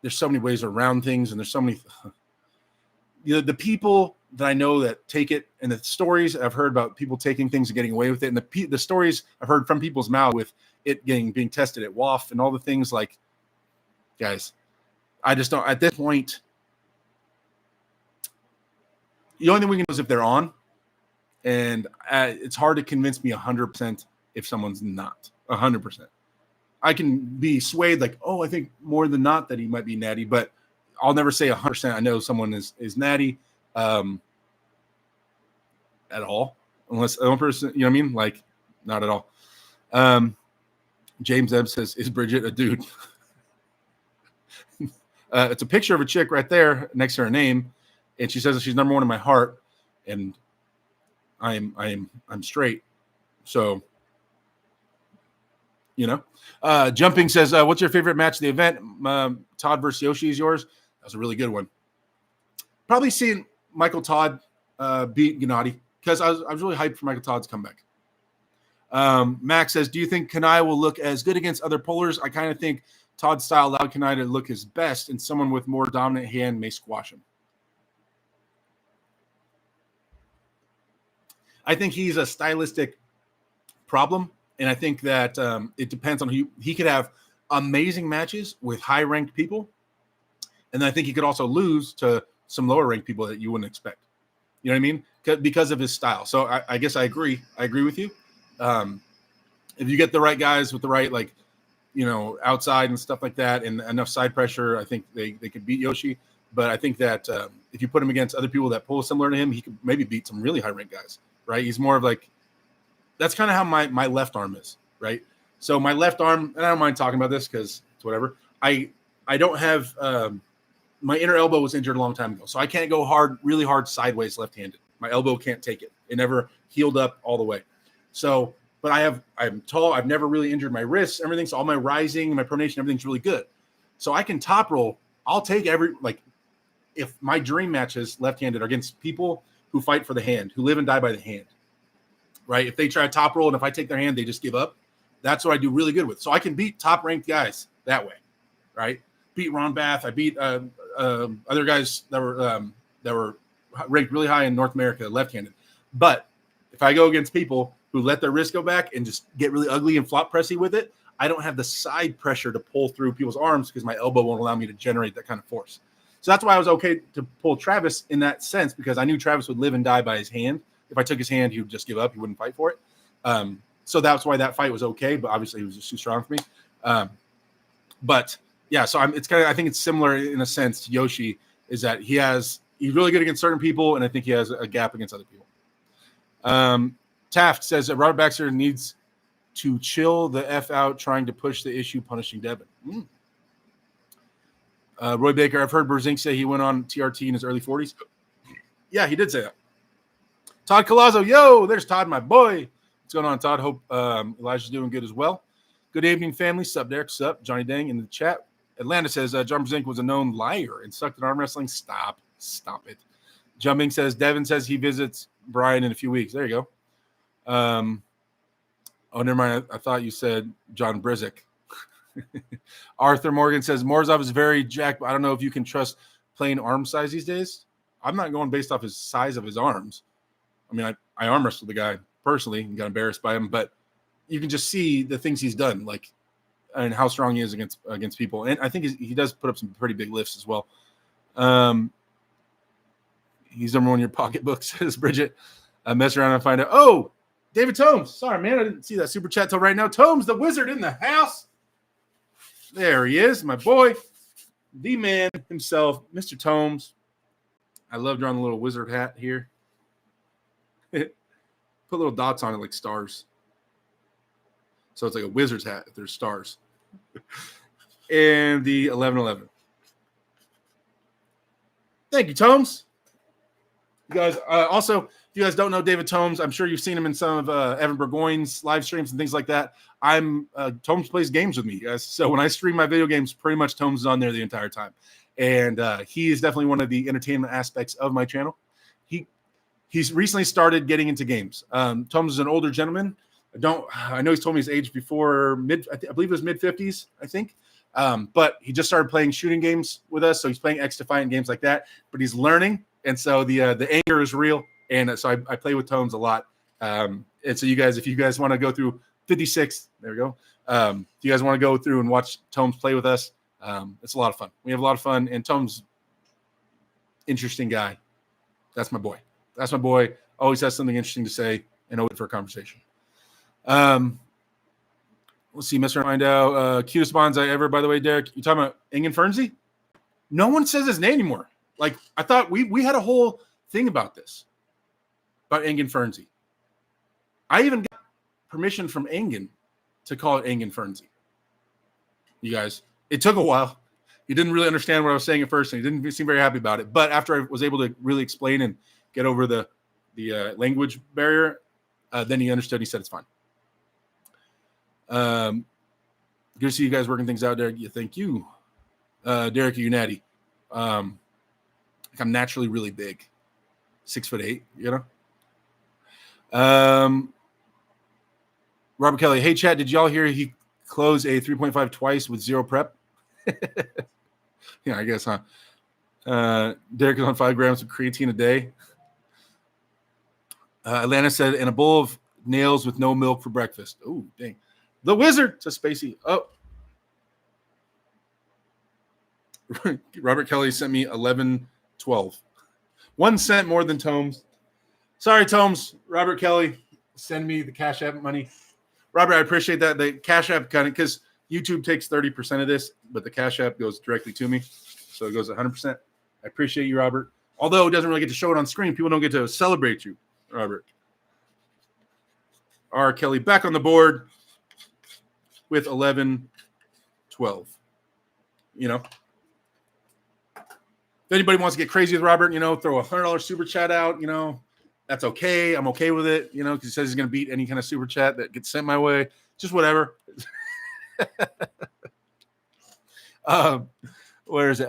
there's so many ways around things, and there's so many. The people that I know that take it, and the stories I've heard about people taking things and getting away with it, and the stories I've heard from people's mouth with it being tested at WAF and all the things, like, guys, I just don't. At this point, the only thing we can know is if they're on, and it's hard to convince me 100% if someone's not 100%. I can be swayed like, oh, I think more than not that he might be natty, but I'll never say 100% I know someone is natty at all, unless one person, you know what I mean? Like, not at all. James Ebb says, is Bridget a dude? It's a picture of a chick right there next to her name, and she says that she's number one in my heart, and I'm straight. So, Jumping says, what's your favorite match of the event? Todd versus Yoshi is yours. That was a really good one. Probably seeing Michael Todd beat Gennady, because I was really hyped for Michael Todd's comeback. Max says, do you think Kanai will look as good against other pullers? I kind of think Todd's style allowed Kanai to look his best, and someone with more dominant hand may squash him. I think he's a stylistic problem, and I think that it depends on who. He could have amazing matches with high-ranked people, and then I think he could also lose to some lower-ranked people that you wouldn't expect. You know what I mean? Because of his style. So I guess I agree. I agree with you. If you get the right guys with the right, outside and stuff like that, and enough side pressure, I think they could beat Yoshi. But I think that if you put him against other people that pull similar to him, he could maybe beat some really high-ranked guys, right? He's more of like, that's kind of how my left arm is, right? So my left arm, and I don't mind talking about this because it's whatever. I don't have my inner elbow was injured a long time ago, so I can't go really hard sideways left-handed. My elbow can't take it. It never healed up all the way. So, but I'm tall. I've never really injured my wrists, everything. So all my rising, my pronation, everything's really good. So I can top roll. I'll take if my dream matches left-handed are against people who fight for the hand, who live and die by the hand, right? If they try to top roll and if I take their hand, they just give up. That's what I do really good with. So I can beat top-ranked guys that way, right? Beat Ron Bath. I beat other guys that were ranked really high in North America, left-handed. But if I go against people who let their wrist go back and just get really ugly and flop pressy with it, I don't have the side pressure to pull through people's arms because my elbow won't allow me to generate that kind of force. So that's why I was okay to pull Travis in that sense, because I knew Travis would live and die by his hand. If I took his hand, he would just give up. He wouldn't fight for it. So that's why that fight was okay, but obviously he was just too strong for me. But yeah, so I think it's similar in a sense to Yoshi, is that he's really good against certain people, and I think he has a gap against other people. Taft says that Robert Baxter needs to chill the F out trying to push the issue punishing Devon. Roy Baker, I've heard Berzink say he went on TRT in his early 40s. Yeah, he did say that. Todd Colazzo, yo, there's Todd, my boy. What's going on, Todd? Hope Elijah's doing good as well. Good evening, family. Sup, Derek? Sup, Johnny Dang in the chat. Atlanta says John Berzink was a known liar and sucked at arm wrestling. Stop it. Jumping says Devon says he visits Brian in a few weeks. There you go. Oh, never mind. I thought you said John Brizick. Arthur Morgan says Morozov is very jacked, but I don't know if you can trust plain arm size these days. I'm not going based off his size of his arms. I mean, I arm wrestled the guy personally and got embarrassed by him, but you can just see the things he's done, like, and how strong he is against people. And I think he does put up some pretty big lifts as well. He's number one in your pocketbook, says Bridget. Mess around and find out. Oh, David Tomes. Sorry, man. I didn't see that super chat till right now. Tomes, the wizard in the house. There he is, my boy. The man himself, Mr. Tomes. I love drawing the little wizard hat here. Put little dots on it like stars. So it's like a wizard's hat if there's stars. And the 1111. Thank you, Tomes. You guys, also, if you guys don't know David Tomes, I'm sure you've seen him in some of Evan Burgoyne's live streams and things like that. Tomes plays games with me, guys. So when I stream my video games, pretty much Tomes is on there the entire time. And he is definitely one of the entertainment aspects of my channel. He's recently started getting into games. Tomes is an older gentleman. I know he's told me his age before I believe it was mid-50s, I think. But he just started playing shooting games with us. So he's playing X-Defiant games like that. But he's learning. And so the anger is real. And so I play with Tomes a lot. And so you guys, if you guys want to go through 56, there we go. If you guys want to go through and watch Tomes play with us, it's a lot of fun. We have a lot of fun. And Tomes, interesting guy. That's my boy. Always has something interesting to say and open for a conversation. Let's see, Mr. Find out. Cutest bonsai ever, by the way, Derek. You talking about Ingen Fernsey? No one says his name anymore. Like, I thought we had a whole thing about this, about Ingen Fernsey. I even got permission from Ingen to call it Ingen Fernsey. You guys, it took a while. He didn't really understand what I was saying at first, and he didn't seem very happy about it. But after I was able to really explain and get over the language barrier, then he understood. He said it's fine. Good to see you guys working things out, Derek. Yeah, thank you. Derek, you natty. I'm naturally really big. 6'8", you know? Robert Kelly. Hey, chat, did y'all hear he closed a 3.5 twice with zero prep? Yeah, I guess, huh? Derek is on 5 grams of creatine a day. Atlanta said, and a bowl of nails with no milk for breakfast. Oh, dang. The wizard, says Spacey. Oh. Robert Kelly sent me 11.12. 1 cent more than Tomes. Sorry, Tomes. Robert Kelly, send me the Cash App money. Robert, I appreciate that. The Cash App kind of, because YouTube takes 30% of this, but the Cash App goes directly to me. So it goes 100%. I appreciate you, Robert. Although it doesn't really get to show it on screen. People don't get to celebrate you, Robert. R. Kelly back on the board with 11.12. You know, if anybody wants to get crazy with Robert, you know, throw a $100 super chat out, you know, that's okay. I'm okay with it, you know, because he says he's going to beat any kind of super chat that gets sent my way. Just whatever. Where is it?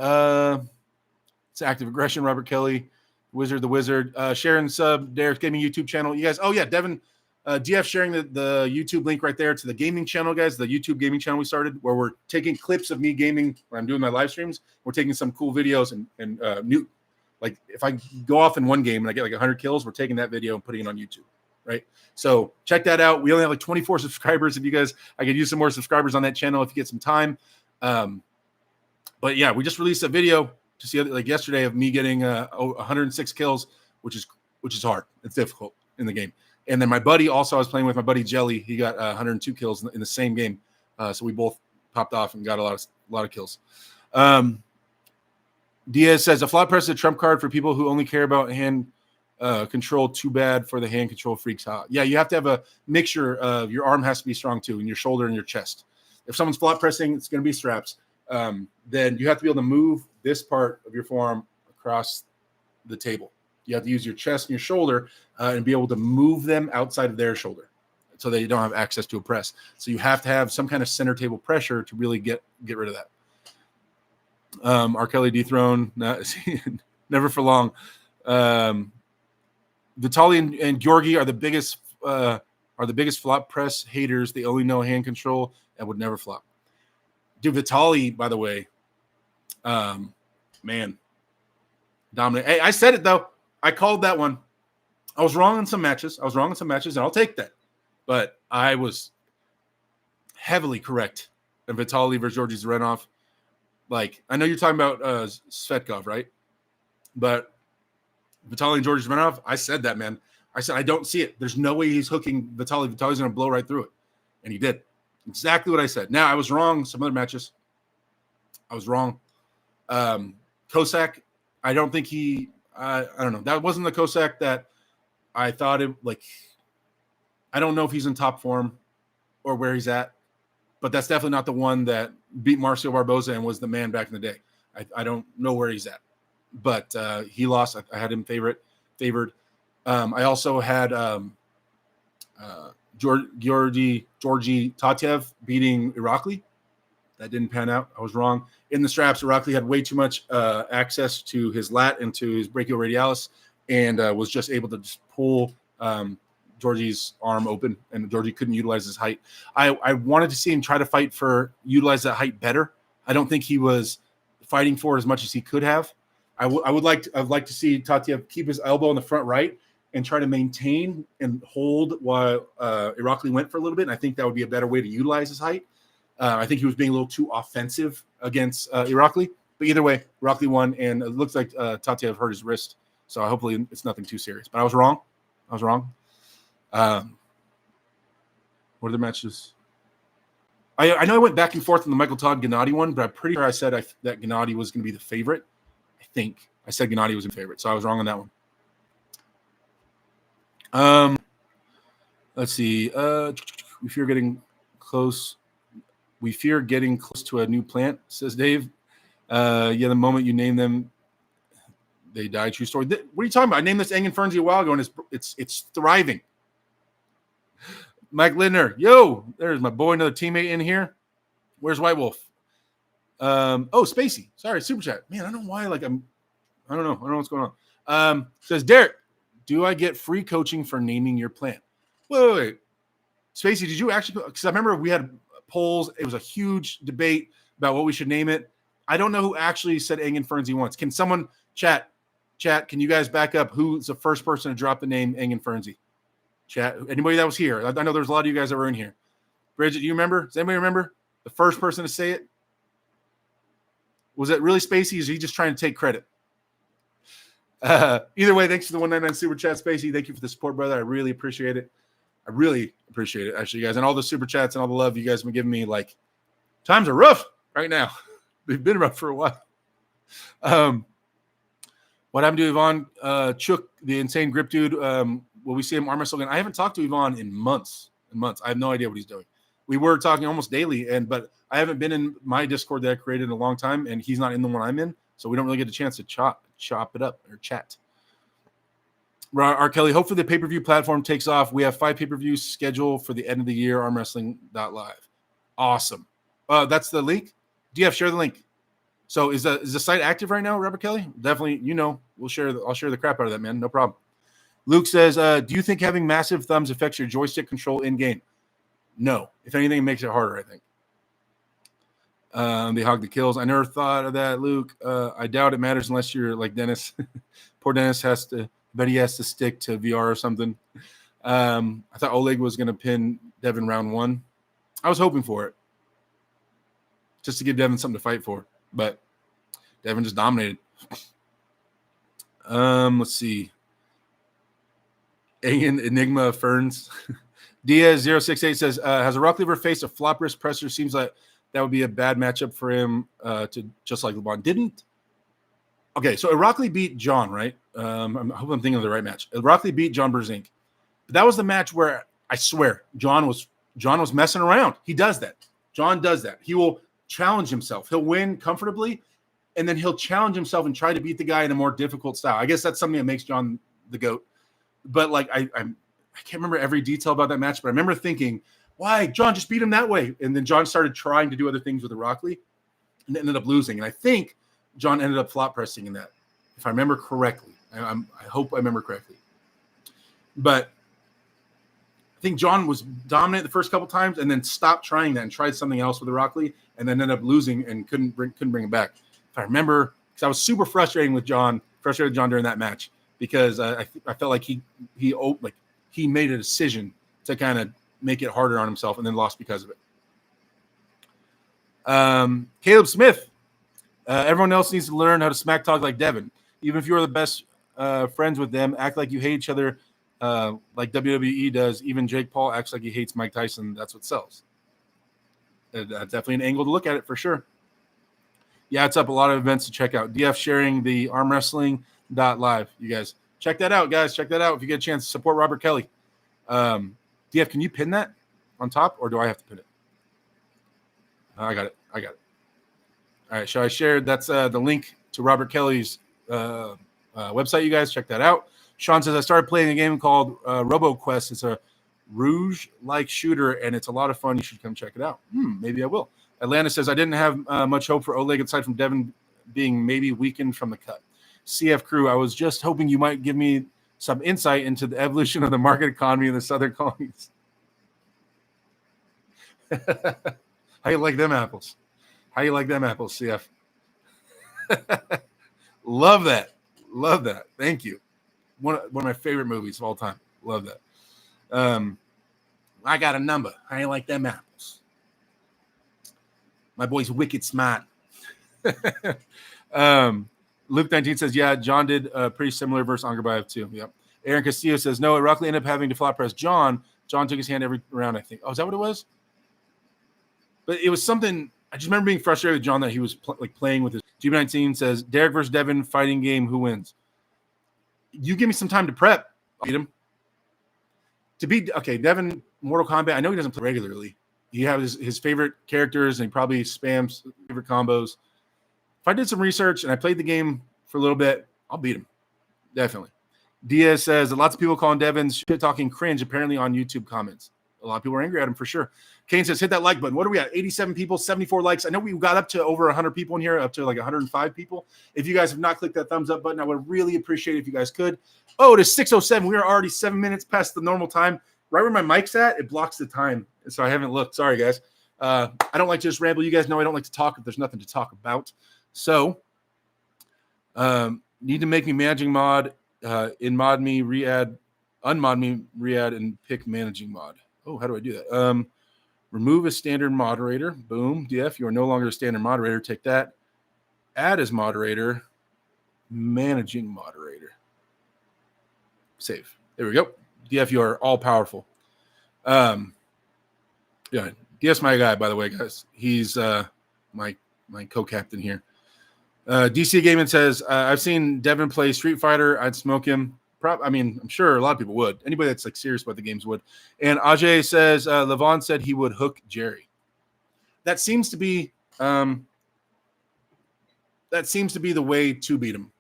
It's Active Aggression, Robert Kelly, the Wizard. Sharon sub, Derek's Gaming YouTube channel. You guys, oh yeah, Devon, DF sharing the YouTube link right there to the gaming channel, guys, the YouTube gaming channel we started, where we're taking clips of me gaming when I'm doing my live streams. We're taking some cool videos and new, like if I go off in one game and I get like 100 kills, we're taking that video and putting it on YouTube, right? So check that out. We only have like 24 subscribers. If you guys, I could use some more subscribers on that channel if you get some time. But yeah, we just released a video to see like yesterday of me getting 106 kills, which is hard. It's difficult in the game. And then my buddy also, I was playing with my buddy Jelly. He got 102 kills in the same game. So we both popped off and got a lot of kills. Diaz says a flat press is a trump card for people who only care about hand control. Too bad for the hand control freaks. Yeah, you have to have a mixture of your arm has to be strong too, and your shoulder and your chest. If someone's flat pressing, it's going to be straps. Then you have to be able to move this part of your forearm across the table. You have to use your chest and your shoulder and be able to move them outside of their shoulder so that you don't have access to a press. So you have to have some kind of center table pressure to really get rid of that. R. Kelly dethrone, never for long. Vitaly and Georgi are the biggest are the biggest flop press haters. They only know hand control and would never flop. Dude, Vitaly, by the way, man, dominant. Hey, I said it, though. I called that one. I was wrong in some matches. And I'll take that. But I was heavily correct in Vitaly versus Georgi Zarenov. Like, I know you're talking about Svetkov, right? But Vitaly and Georgi Zarenov, I said that, man. I said, I don't see it. There's no way he's hooking Vitaly. Vitaly's going to blow right through it. And he did. Exactly what I said. Now, I was wrong some other matches. I was wrong. Kosak, I don't think he I don't know. That wasn't the Kosak that I thought it, like, I don't know if he's in top form or where he's at, but that's definitely not the one that beat Marcio Barboza and was the man back in the day. I don't know where he's at, but he lost. I had him favored. I also had Georgi Tatev beating Irakli. That didn't pan out. I was wrong. In the straps, Irakli had way too much access to his lat and to his brachioradialis, and was just able to just pull Georgi's arm open, and Georgi couldn't utilize his height. I wanted to see him try to utilize that height better. I don't think he was fighting for as much as he could have. I'd like to see Tatev keep his elbow in the front right and try to maintain and hold while Irakli went for a little bit. And I think that would be a better way to utilize his height. I think he was being a little too offensive against Irakli. But either way, Irakli won, and it looks like Tatev hurt his wrist. So hopefully it's nothing too serious. But I was wrong. What are the matches? I know I went back and forth on the Michael Todd Gennady one, but I'm pretty sure I said that Gennady was going to be the favorite. I think I said Gennady was in favorite, so I was wrong on that one. Let's see. We fear getting close to a new plant, says Dave. The moment you name them, they die. True story. What are you talking about? I named this Engen Fernsey a while ago, and it's thriving. Mike Lindner, yo, there's my boy, another teammate in here. Where's White Wolf? Spacey. Sorry, super chat. Man, I don't know why. I don't know what's going on. Says Derek, do I get free coaching for naming your plant? Wait. Spacey, did you actually? Because I remember we had polls. It was a huge debate about what we should name it. I don't know who actually said Engen Fernsey once. Can someone chat? Can you guys back up who's the first person to drop the name Engen Fernsey? Chat. Anybody that was here? I know there's a lot of you guys that were in here. Bridget, do you remember? Does anybody remember the first person to say it? Was it really Spacey? Or is he just trying to take credit? Either way, thanks for the 199 super chat, Spacey. Thank you for the support, brother. I really appreciate it. Actually, you guys, and all the super chats and all the love you guys have been giving me. Like, times are rough right now. They've been rough for a while. What happened to Ivan Chuk, the insane grip dude? Will we see him arm wrestle again? I haven't talked to Ivan in months. I have no idea what he's doing. We were talking almost daily, but I haven't been in my Discord that I created in a long time, and he's not in the one I'm in, so we don't really get a chance to chop it up or chat. R. Kelly, hopefully the pay-per-view platform takes off. We have 5 pay-per-views scheduled for the end of the year, armwrestling.live. Awesome. That's the link. DF, share the link. So is the site active right now, Robert Kelly? Definitely, I'll share the crap out of that, man. No problem. Luke says, do you think having massive thumbs affects your joystick control in-game? No. If anything, it makes it harder, I think. They hog the kills. I never thought of that, Luke. I doubt it matters unless you're like Dennis. Poor Dennis has to stick to VR or something. I thought Oleg was going to pin Devon round 1. I was hoping for it. Just to give Devon something to fight for. But Devon just dominated. Let's see. Enigma Ferns. Diaz068 says, has Irakli ever faced a flop wrist presser? Seems like that would be a bad matchup for him to just like LeBron. Didn't? Okay, so Irakli beat John, right? I hope I'm thinking of the right match. Irakli beat John Berzink. But that was the match where I swear John was messing around. He does that. John does that. He will challenge himself. He'll win comfortably, and then he'll challenge himself and try to beat the guy in a more difficult style. I guess that's something that makes John the GOAT. But like I can't remember every detail about that match, but I remember thinking, why John just beat him that way? And then John started trying to do other things with Irakli and ended up losing. And I think John ended up flop pressing in that, if I remember correctly. I hope I remember correctly. But I think John was dominant the first couple times and then stopped trying that and tried something else with the Rock Lee and then ended up losing and couldn't bring it back. If I remember, because I was super frustrated with John during that match because I felt like he made a decision to kind of make it harder on himself and then lost because of it. Caleb Smith. Everyone else needs to learn how to smack talk like Devon. Even if you're the best friends with them, act like you hate each other like WWE does. Even Jake Paul acts like he hates Mike Tyson. That's what sells. That's definitely an angle to look at it for sure. Yeah, it's up. A lot of events to check out. DF sharing the armwrestling.live. You guys check that out, guys. Check that out. If you get a chance to support Robert Kelly. DF, can you pin that on top or do I have to pin it? I got it. All right. Shall I share? That's the link to Robert Kelly's website. You guys check that out. Sean says, I started playing a game called RoboQuest. It's a Rouge-like shooter, and it's a lot of fun. You should come check it out. Maybe I will. Atlanta says, I didn't have much hope for Oleg aside from Devon being maybe weakened from the cut. CF Crew, I was just hoping you might give me some insight into the evolution of the market economy in the Southern colonies. How you like them apples? CF? Love that. Thank you. One of my favorite movies of all time. Love that. I got a number. How you like them apples? My boy's wicked smart. Luke 19 says, yeah, John did pretty similar versus Angerbayev too. Yep. Aaron Castillo says, no, Rock Lee ended up having to flat press John. John took his hand every round, I think. Oh, is that what it was? But it was something. I just remember being frustrated with John that he was playing with his. GB19 says, Derek versus Devon fighting game. Who wins? You give me some time to prep. I'll beat him. Devon, Mortal Kombat. I know he doesn't play regularly. He has his favorite characters and he probably spams favorite combos. If I did some research and I played the game for a little bit, I'll beat him. Definitely. Diaz says, lots of people calling Devon's shit talking cringe apparently on YouTube comments. A lot of people are angry at him for sure. Kane says, hit that like button. What are we at? 87 people, 74 likes. I know we got up to over 100 people in here, up to like 105 people. If you guys have not clicked that thumbs up button, I would really appreciate it if you guys could. Oh, it is 6:07. We are already 7 minutes past the normal time. Right where my mic's at, it blocks the time. So I haven't looked. Sorry, guys. I don't like to just ramble. You guys know I don't like to talk if there's nothing to talk about. So need to make me managing mod, in mod me, re-add, unmod me, re-add, and pick managing mod. Oh, how do I do that? Remove a standard moderator. Boom. DF, you are no longer a standard moderator. Take that. Add as moderator. Managing moderator. Save. There we go. DF, you are all powerful. Yeah, DF's my guy, by the way, guys. He's my co-captain here. DC Gaming says, I've seen Devon play Street Fighter. I'd smoke him. I'm sure a lot of people would. Anybody that's like serious about the games would. And Ajay says, Levon said he would hook Jerry. That seems to be the way to beat him.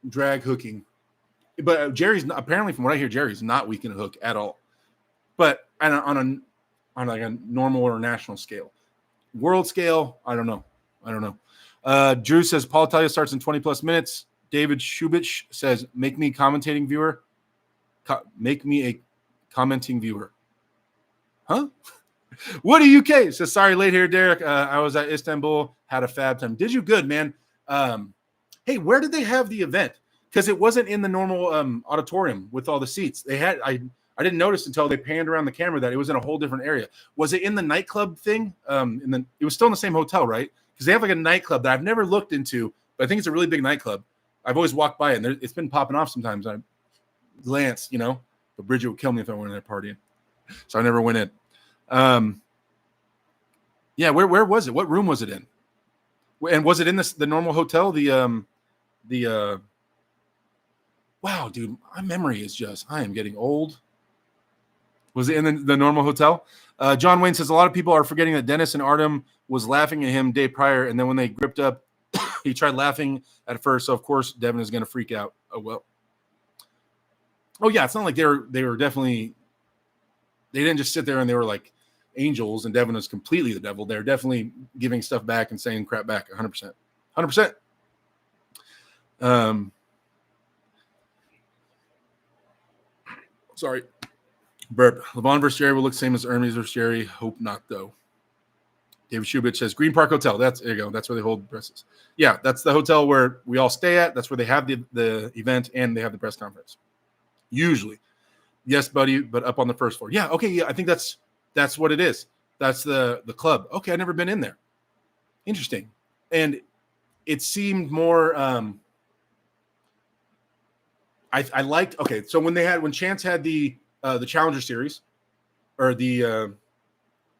Drag hooking. But Jerry's not, apparently, from what I hear, Jerry's not weak in a hook at all. But on like a normal or national scale, world scale, I don't know. Drew says Paul Talia starts in 20 plus minutes. David Shubich says, make me commentating viewer. Make me a commenting viewer. Huh? Woody UK says, sorry, late here, Derek. I was at Istanbul, had a fab time. Did you? Good, man. Hey, where did they have the event? Because it wasn't in the normal auditorium with all the seats. They had I didn't notice until they panned around the camera that it was in a whole different area. Was it in the nightclub thing? It was still in the same hotel, right? Because they have like a nightclub that I've never looked into, but I think it's a really big nightclub. I've always walked by it, and it's been popping off sometimes. I glance, but Bridget would kill me if I went in there partying. So I never went in. Yeah, where was it? What room was it in? And was it in the normal hotel? Wow, dude, my memory is I am getting old. Was it in the normal hotel? John Wayne says a lot of people are forgetting that Dennis and Artem was laughing at him day prior, and then when they gripped up, he tried laughing at first. So of course Devon is going to freak out. Oh well. Oh yeah, it's not like they were definitely. They didn't just sit there and they were like angels, and Devon was completely the devil. They're definitely giving stuff back and saying crap back. 100%. 100%. Sorry. Burp. Levon versus Jerry will look the same as Hermes versus Jerry. Hope not, though. David Shubich says Green Park Hotel. There you go. That's where they hold presses. Yeah, that's the hotel where we all stay at. That's where they have the event and they have the press conference. Usually. Yes, buddy, but up on the first floor. Yeah, okay, yeah, I think that's what it is. That's the club. Okay, I've never been in there. Interesting. And it seemed more I liked, okay, so when Chance had the Challenger Series, or the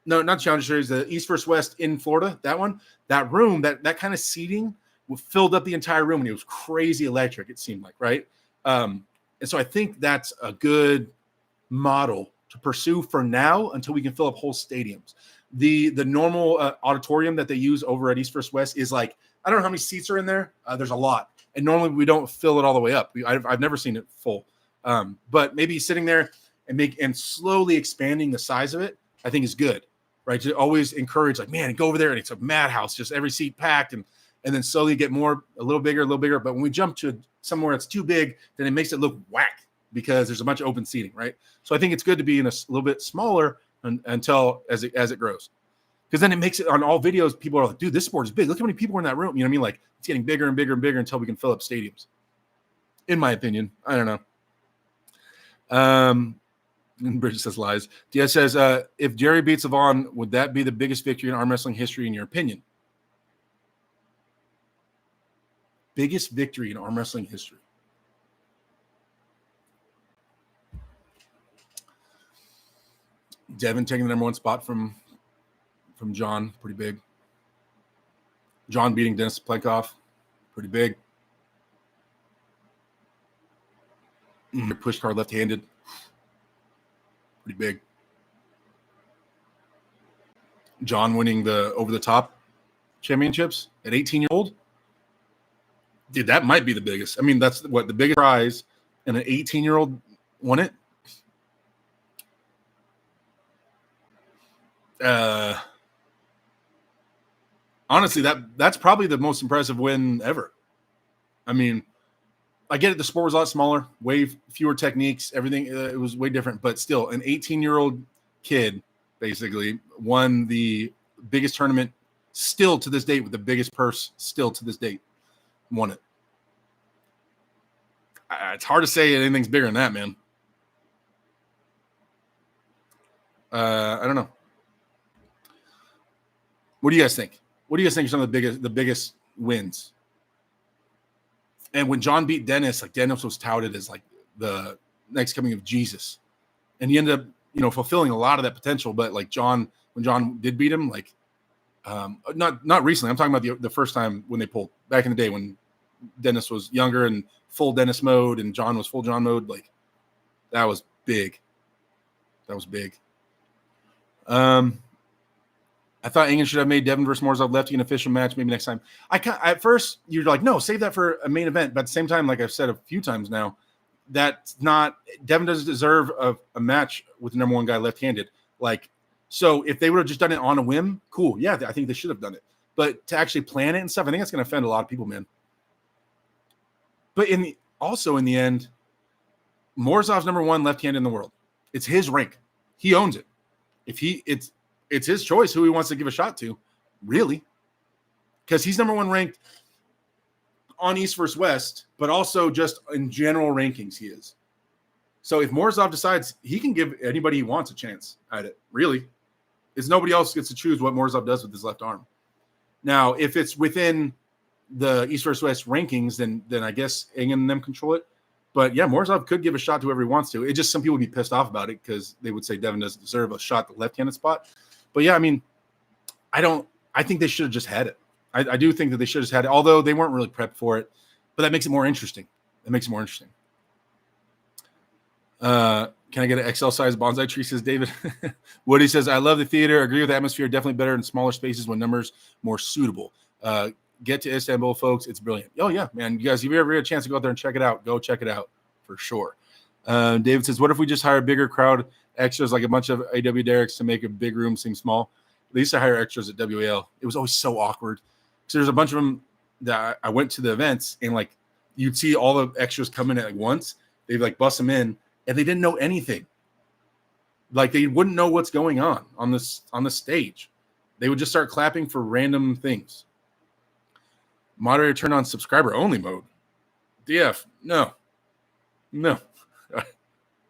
no, not Challenger Series, the East vs. West in Florida, that room, that kind of seating filled up the entire room, and it was crazy electric, it seemed like, right? And so I think that's a good model to pursue for now until we can fill up whole stadiums. The normal auditorium that they use over at East vs. West is like, I don't know how many seats are in there. There's a lot. And normally we don't fill it all the way up. I've never seen it full. But maybe sitting there and slowly expanding the size of it, I think is good, right? To always encourage, like, man, go over there and it's a madhouse, just every seat packed, and then slowly get a little bigger. But when we jump to somewhere that's too big, then it makes it look whack because there's a bunch of open seating, right? So I think it's good to be in a little bit smaller until as it grows. Because then it makes it on all videos, people are like, dude, this sport is big. Look how many people are in that room. You know what I mean? Like, it's getting bigger and bigger and bigger until we can fill up stadiums. In my opinion. I don't know. Bridget says lies. Diaz says, if Jerry beats Levon, would that be the biggest victory in arm wrestling history in your opinion? Biggest victory in arm wrestling history. Devon taking the number one spot from John, pretty big. John beating Dennis Plenkoff, pretty big. Push card left-handed, pretty big. John winning the over-the-top championships at 18-year-old. Dude, that might be the biggest. I mean, that's the biggest prize, and an 18-year-old won it. Honestly, that's probably the most impressive win ever. I mean, I get it. The sport was a lot smaller, way fewer techniques, everything. It was way different, but still, an 18-year-old kid basically won the biggest tournament still to this date, with the biggest purse still to this date. Won it. It's hard to say anything's bigger than that, man. I don't know. What do you guys think? What do you guys think are some of the biggest wins? And when John beat Dennis, like, Dennis was touted as like the next coming of Jesus, and he ended up, fulfilling a lot of that potential. But like when John did beat him, like, not recently. I'm talking about the first time when they pulled back in the day when Dennis was younger and full Dennis mode, and John was full John mode. Like, that was big. That was big. I thought Engen should have made Devon versus Morzov lefty an official match maybe next time. At first, you're like, no, save that for a main event. But at the same time, like I've said a few times now, that's not – Devon doesn't deserve a match with the number one guy left-handed. Like, so if they would have just done it on a whim, cool. Yeah, I think they should have done it. But to actually plan it and stuff, I think that's going to offend a lot of people, man. But also in the end, Morzov's number one left-handed in the world. It's his rank. He owns it. It's his choice who he wants to give a shot to, really, because he's number one ranked on East versus West, but also just in general rankings he is. So if Morzov decides, he can give anybody he wants a chance at it, really. It's nobody else gets to choose what Morzov does with his left arm. Now, if it's within the East versus West rankings, then I guess Engen and them control it. But yeah, Morzov could give a shot to whoever he wants to. It just, some people would be pissed off about it because they would say Devon doesn't deserve a shot at the left-handed spot. But yeah, I mean, I think they should have just had it. I do think that they should have just had it, although they weren't really prepped for it. But that makes it more interesting. Can I get an XL size bonsai tree, says David? Woody says, I love the theater. Agree with the atmosphere. Definitely better in smaller spaces when numbers more suitable. Get to Istanbul, folks. It's brilliant. Oh, yeah, man. You guys, if you ever get a chance to go out there and check it out, go check it out for sure. David says, what if we just hire bigger crowd extras, like a bunch of AW Derricks, to make a big room seem small? They used to hire extras at WAL. It was always so awkward. So there's a bunch of them that I went to the events, and like you'd see all the extras come in at like once. They'd like bust them in, and they didn't know anything. Like they wouldn't know what's going on the stage. They would just start clapping for random things. Moderator turn on subscriber only mode. DF, no. No.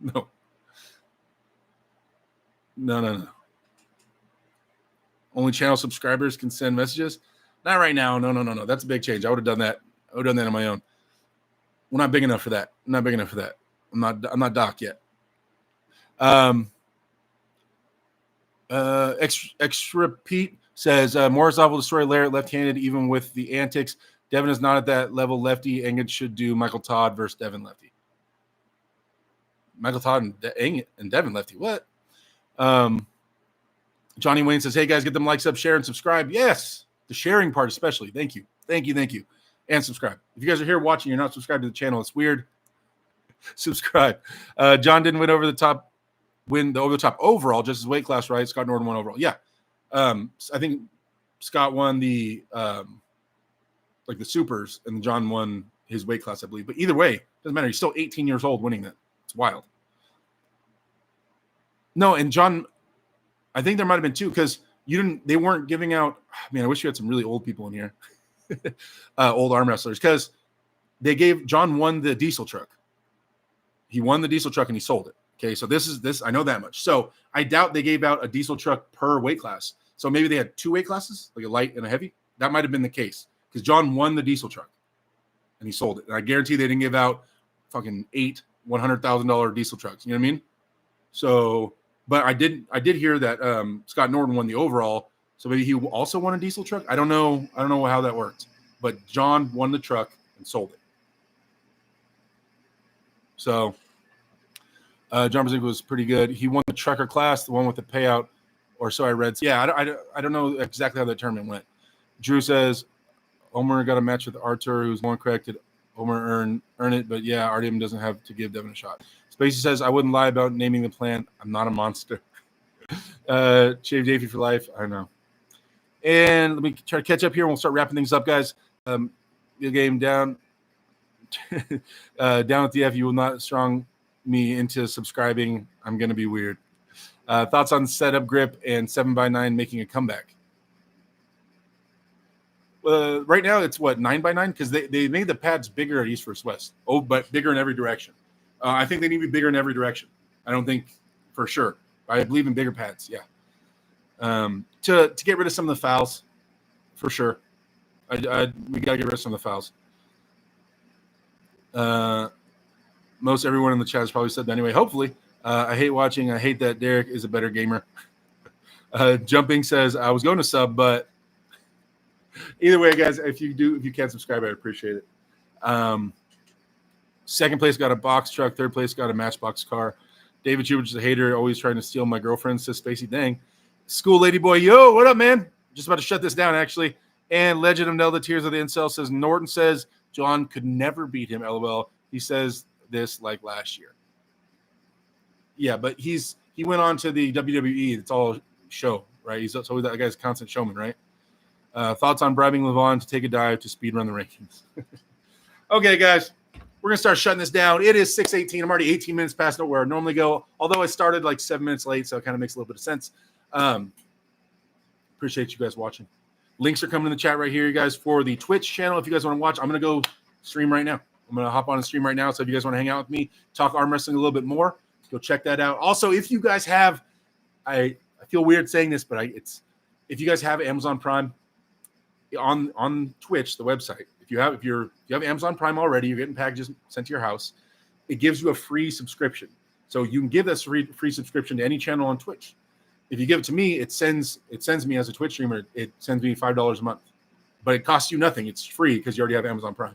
No. No. Only channel subscribers can send messages. Not right now. No. That's a big change. I would have done that. I would have done that on my own. We're not big enough for that. I'm not big enough for that. I'm not Doc yet. Extra Pete says Morozov will destroy Larratt left-handed even with the antics. Devon is not at that level lefty. England should do Michael Todd versus Devon lefty. Michael Todd and Devon lefty. What? Johnny Wayne says, hey guys, get them likes up, share, and subscribe. Yes, the sharing part especially. Thank you. And subscribe. If you guys are here watching, you're not subscribed to the channel, it's weird. Subscribe. John didn't win over the top overall, just his weight class, right? Scott Norton won overall. Yeah. I think Scott won the like the supers, and John won his weight class, I believe. But either way, doesn't matter. He's still 18 years old winning that. It's wild. No, and John, I think there might have been two because they weren't giving out. Man, I wish you had some really old people in here, old arm wrestlers, because John won the diesel truck. He won the diesel truck and he sold it. Okay, so this I know that much. So I doubt they gave out a diesel truck per weight class. So maybe they had two weight classes, like a light and a heavy. That might have been the case because John won the diesel truck and he sold it. And I guarantee they didn't give out fucking 8 $100,000 diesel trucks. You know what I mean? So, but I did hear that Scott Norton won the overall. So maybe he also won a diesel truck. I don't know how that worked. But John won the truck and sold it. So John Brzezinski was pretty good. He won the trucker class, the one with the payout, or so I read. Yeah, I don't know exactly how the tournament went. Drew says Omer got a match with Artur, who's more corrected. Omer earn it, but yeah, Artyom doesn't have to give Devon a shot. Spacey says I wouldn't lie about naming the plan. I'm not a monster. Shave Davey for life. I know. And let me try to catch up here. And we'll start wrapping things up, guys. Your game down. Down at the F, you will not strong me into subscribing. I'm going to be weird. Thoughts on setup grip and 7x9 making a comeback? Right now it's what, 9x9 because they made the pads bigger at East vs West. Oh, but bigger in every direction. I think they need to be bigger in every direction. I don't think for sure. I believe in bigger pads. Yeah. To get rid of some of the fouls, for sure. We got to get rid of some of the fouls. Most everyone in the chat has probably said that anyway. Hopefully, I hate watching. I hate that Derek is a better gamer. Jumping says I was going to sub, but either way, guys, if you can subscribe, I appreciate it. Second place got a box truck. Third place got a Matchbox car. David Chu, which is a hater, always trying to steal my girlfriend, says Spacey. Dang. School lady boy, yo, what up, man? Just about to shut this down, actually. And Legend of Nelda Tears of the Incel says Norton says John could never beat him, LOL. He says this like last year. Yeah, but he went on to the WWE. It's all show, right? He's always that guy's constant showman, right? Thoughts on bribing Levon to take a dive to speedrun the rankings? Okay, guys, we're gonna start shutting this down. It is 6:18. I'm already 18 minutes past where I normally go. Although I started like 7 minutes late, so it kind of makes a little bit of sense. Appreciate you guys watching. Links are coming in the chat right here, you guys, for the Twitch channel. If you guys want to watch, I'm gonna go stream right now. I'm gonna hop on and stream right now. So if you guys want to hang out with me, talk arm wrestling a little bit more, go check that out. Also, if you guys have, I feel weird saying this, but if you guys have Amazon Prime on Twitch, the website. If you have Amazon Prime already, you're getting packages sent to your house. It gives you a free subscription, so you can give this free subscription to any channel on Twitch. If you give it to me, it sends me as a Twitch streamer. It sends me $5 a month, but it costs you nothing. It's free because you already have Amazon Prime.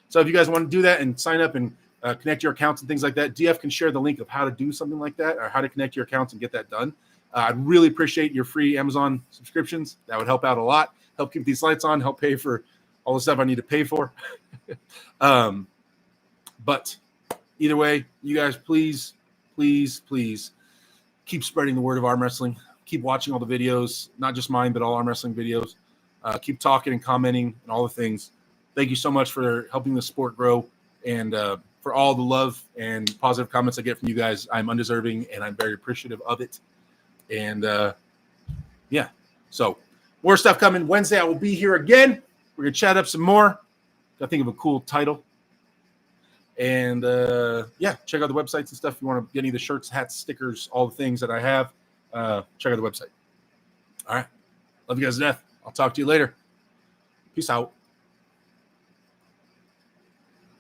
So if you guys want to do that and sign up and connect your accounts and things like that, DF can share the link of how to do something like that or how to connect your accounts and get that done. I'd really appreciate your free Amazon subscriptions. That would help out a lot. Help keep these lights on. Help pay for all the stuff I need to pay for. But either way, you guys, please keep spreading the word of arm wrestling. Keep watching all the videos, not just mine, but all arm wrestling videos. Keep talking and commenting and all the things. Thank you so much for helping the sport grow. And for all the love and positive comments I get from you guys. I'm undeserving, and I'm very appreciative of it. And yeah, so more stuff coming. Wednesday, I will be here again. We're going to chat up some more. I think of a cool title. And yeah, check out the websites and stuff. If you want to get any of the shirts, hats, stickers, all the things that I have, check out the website. All right. Love you guys to death. I'll talk to you later. Peace out.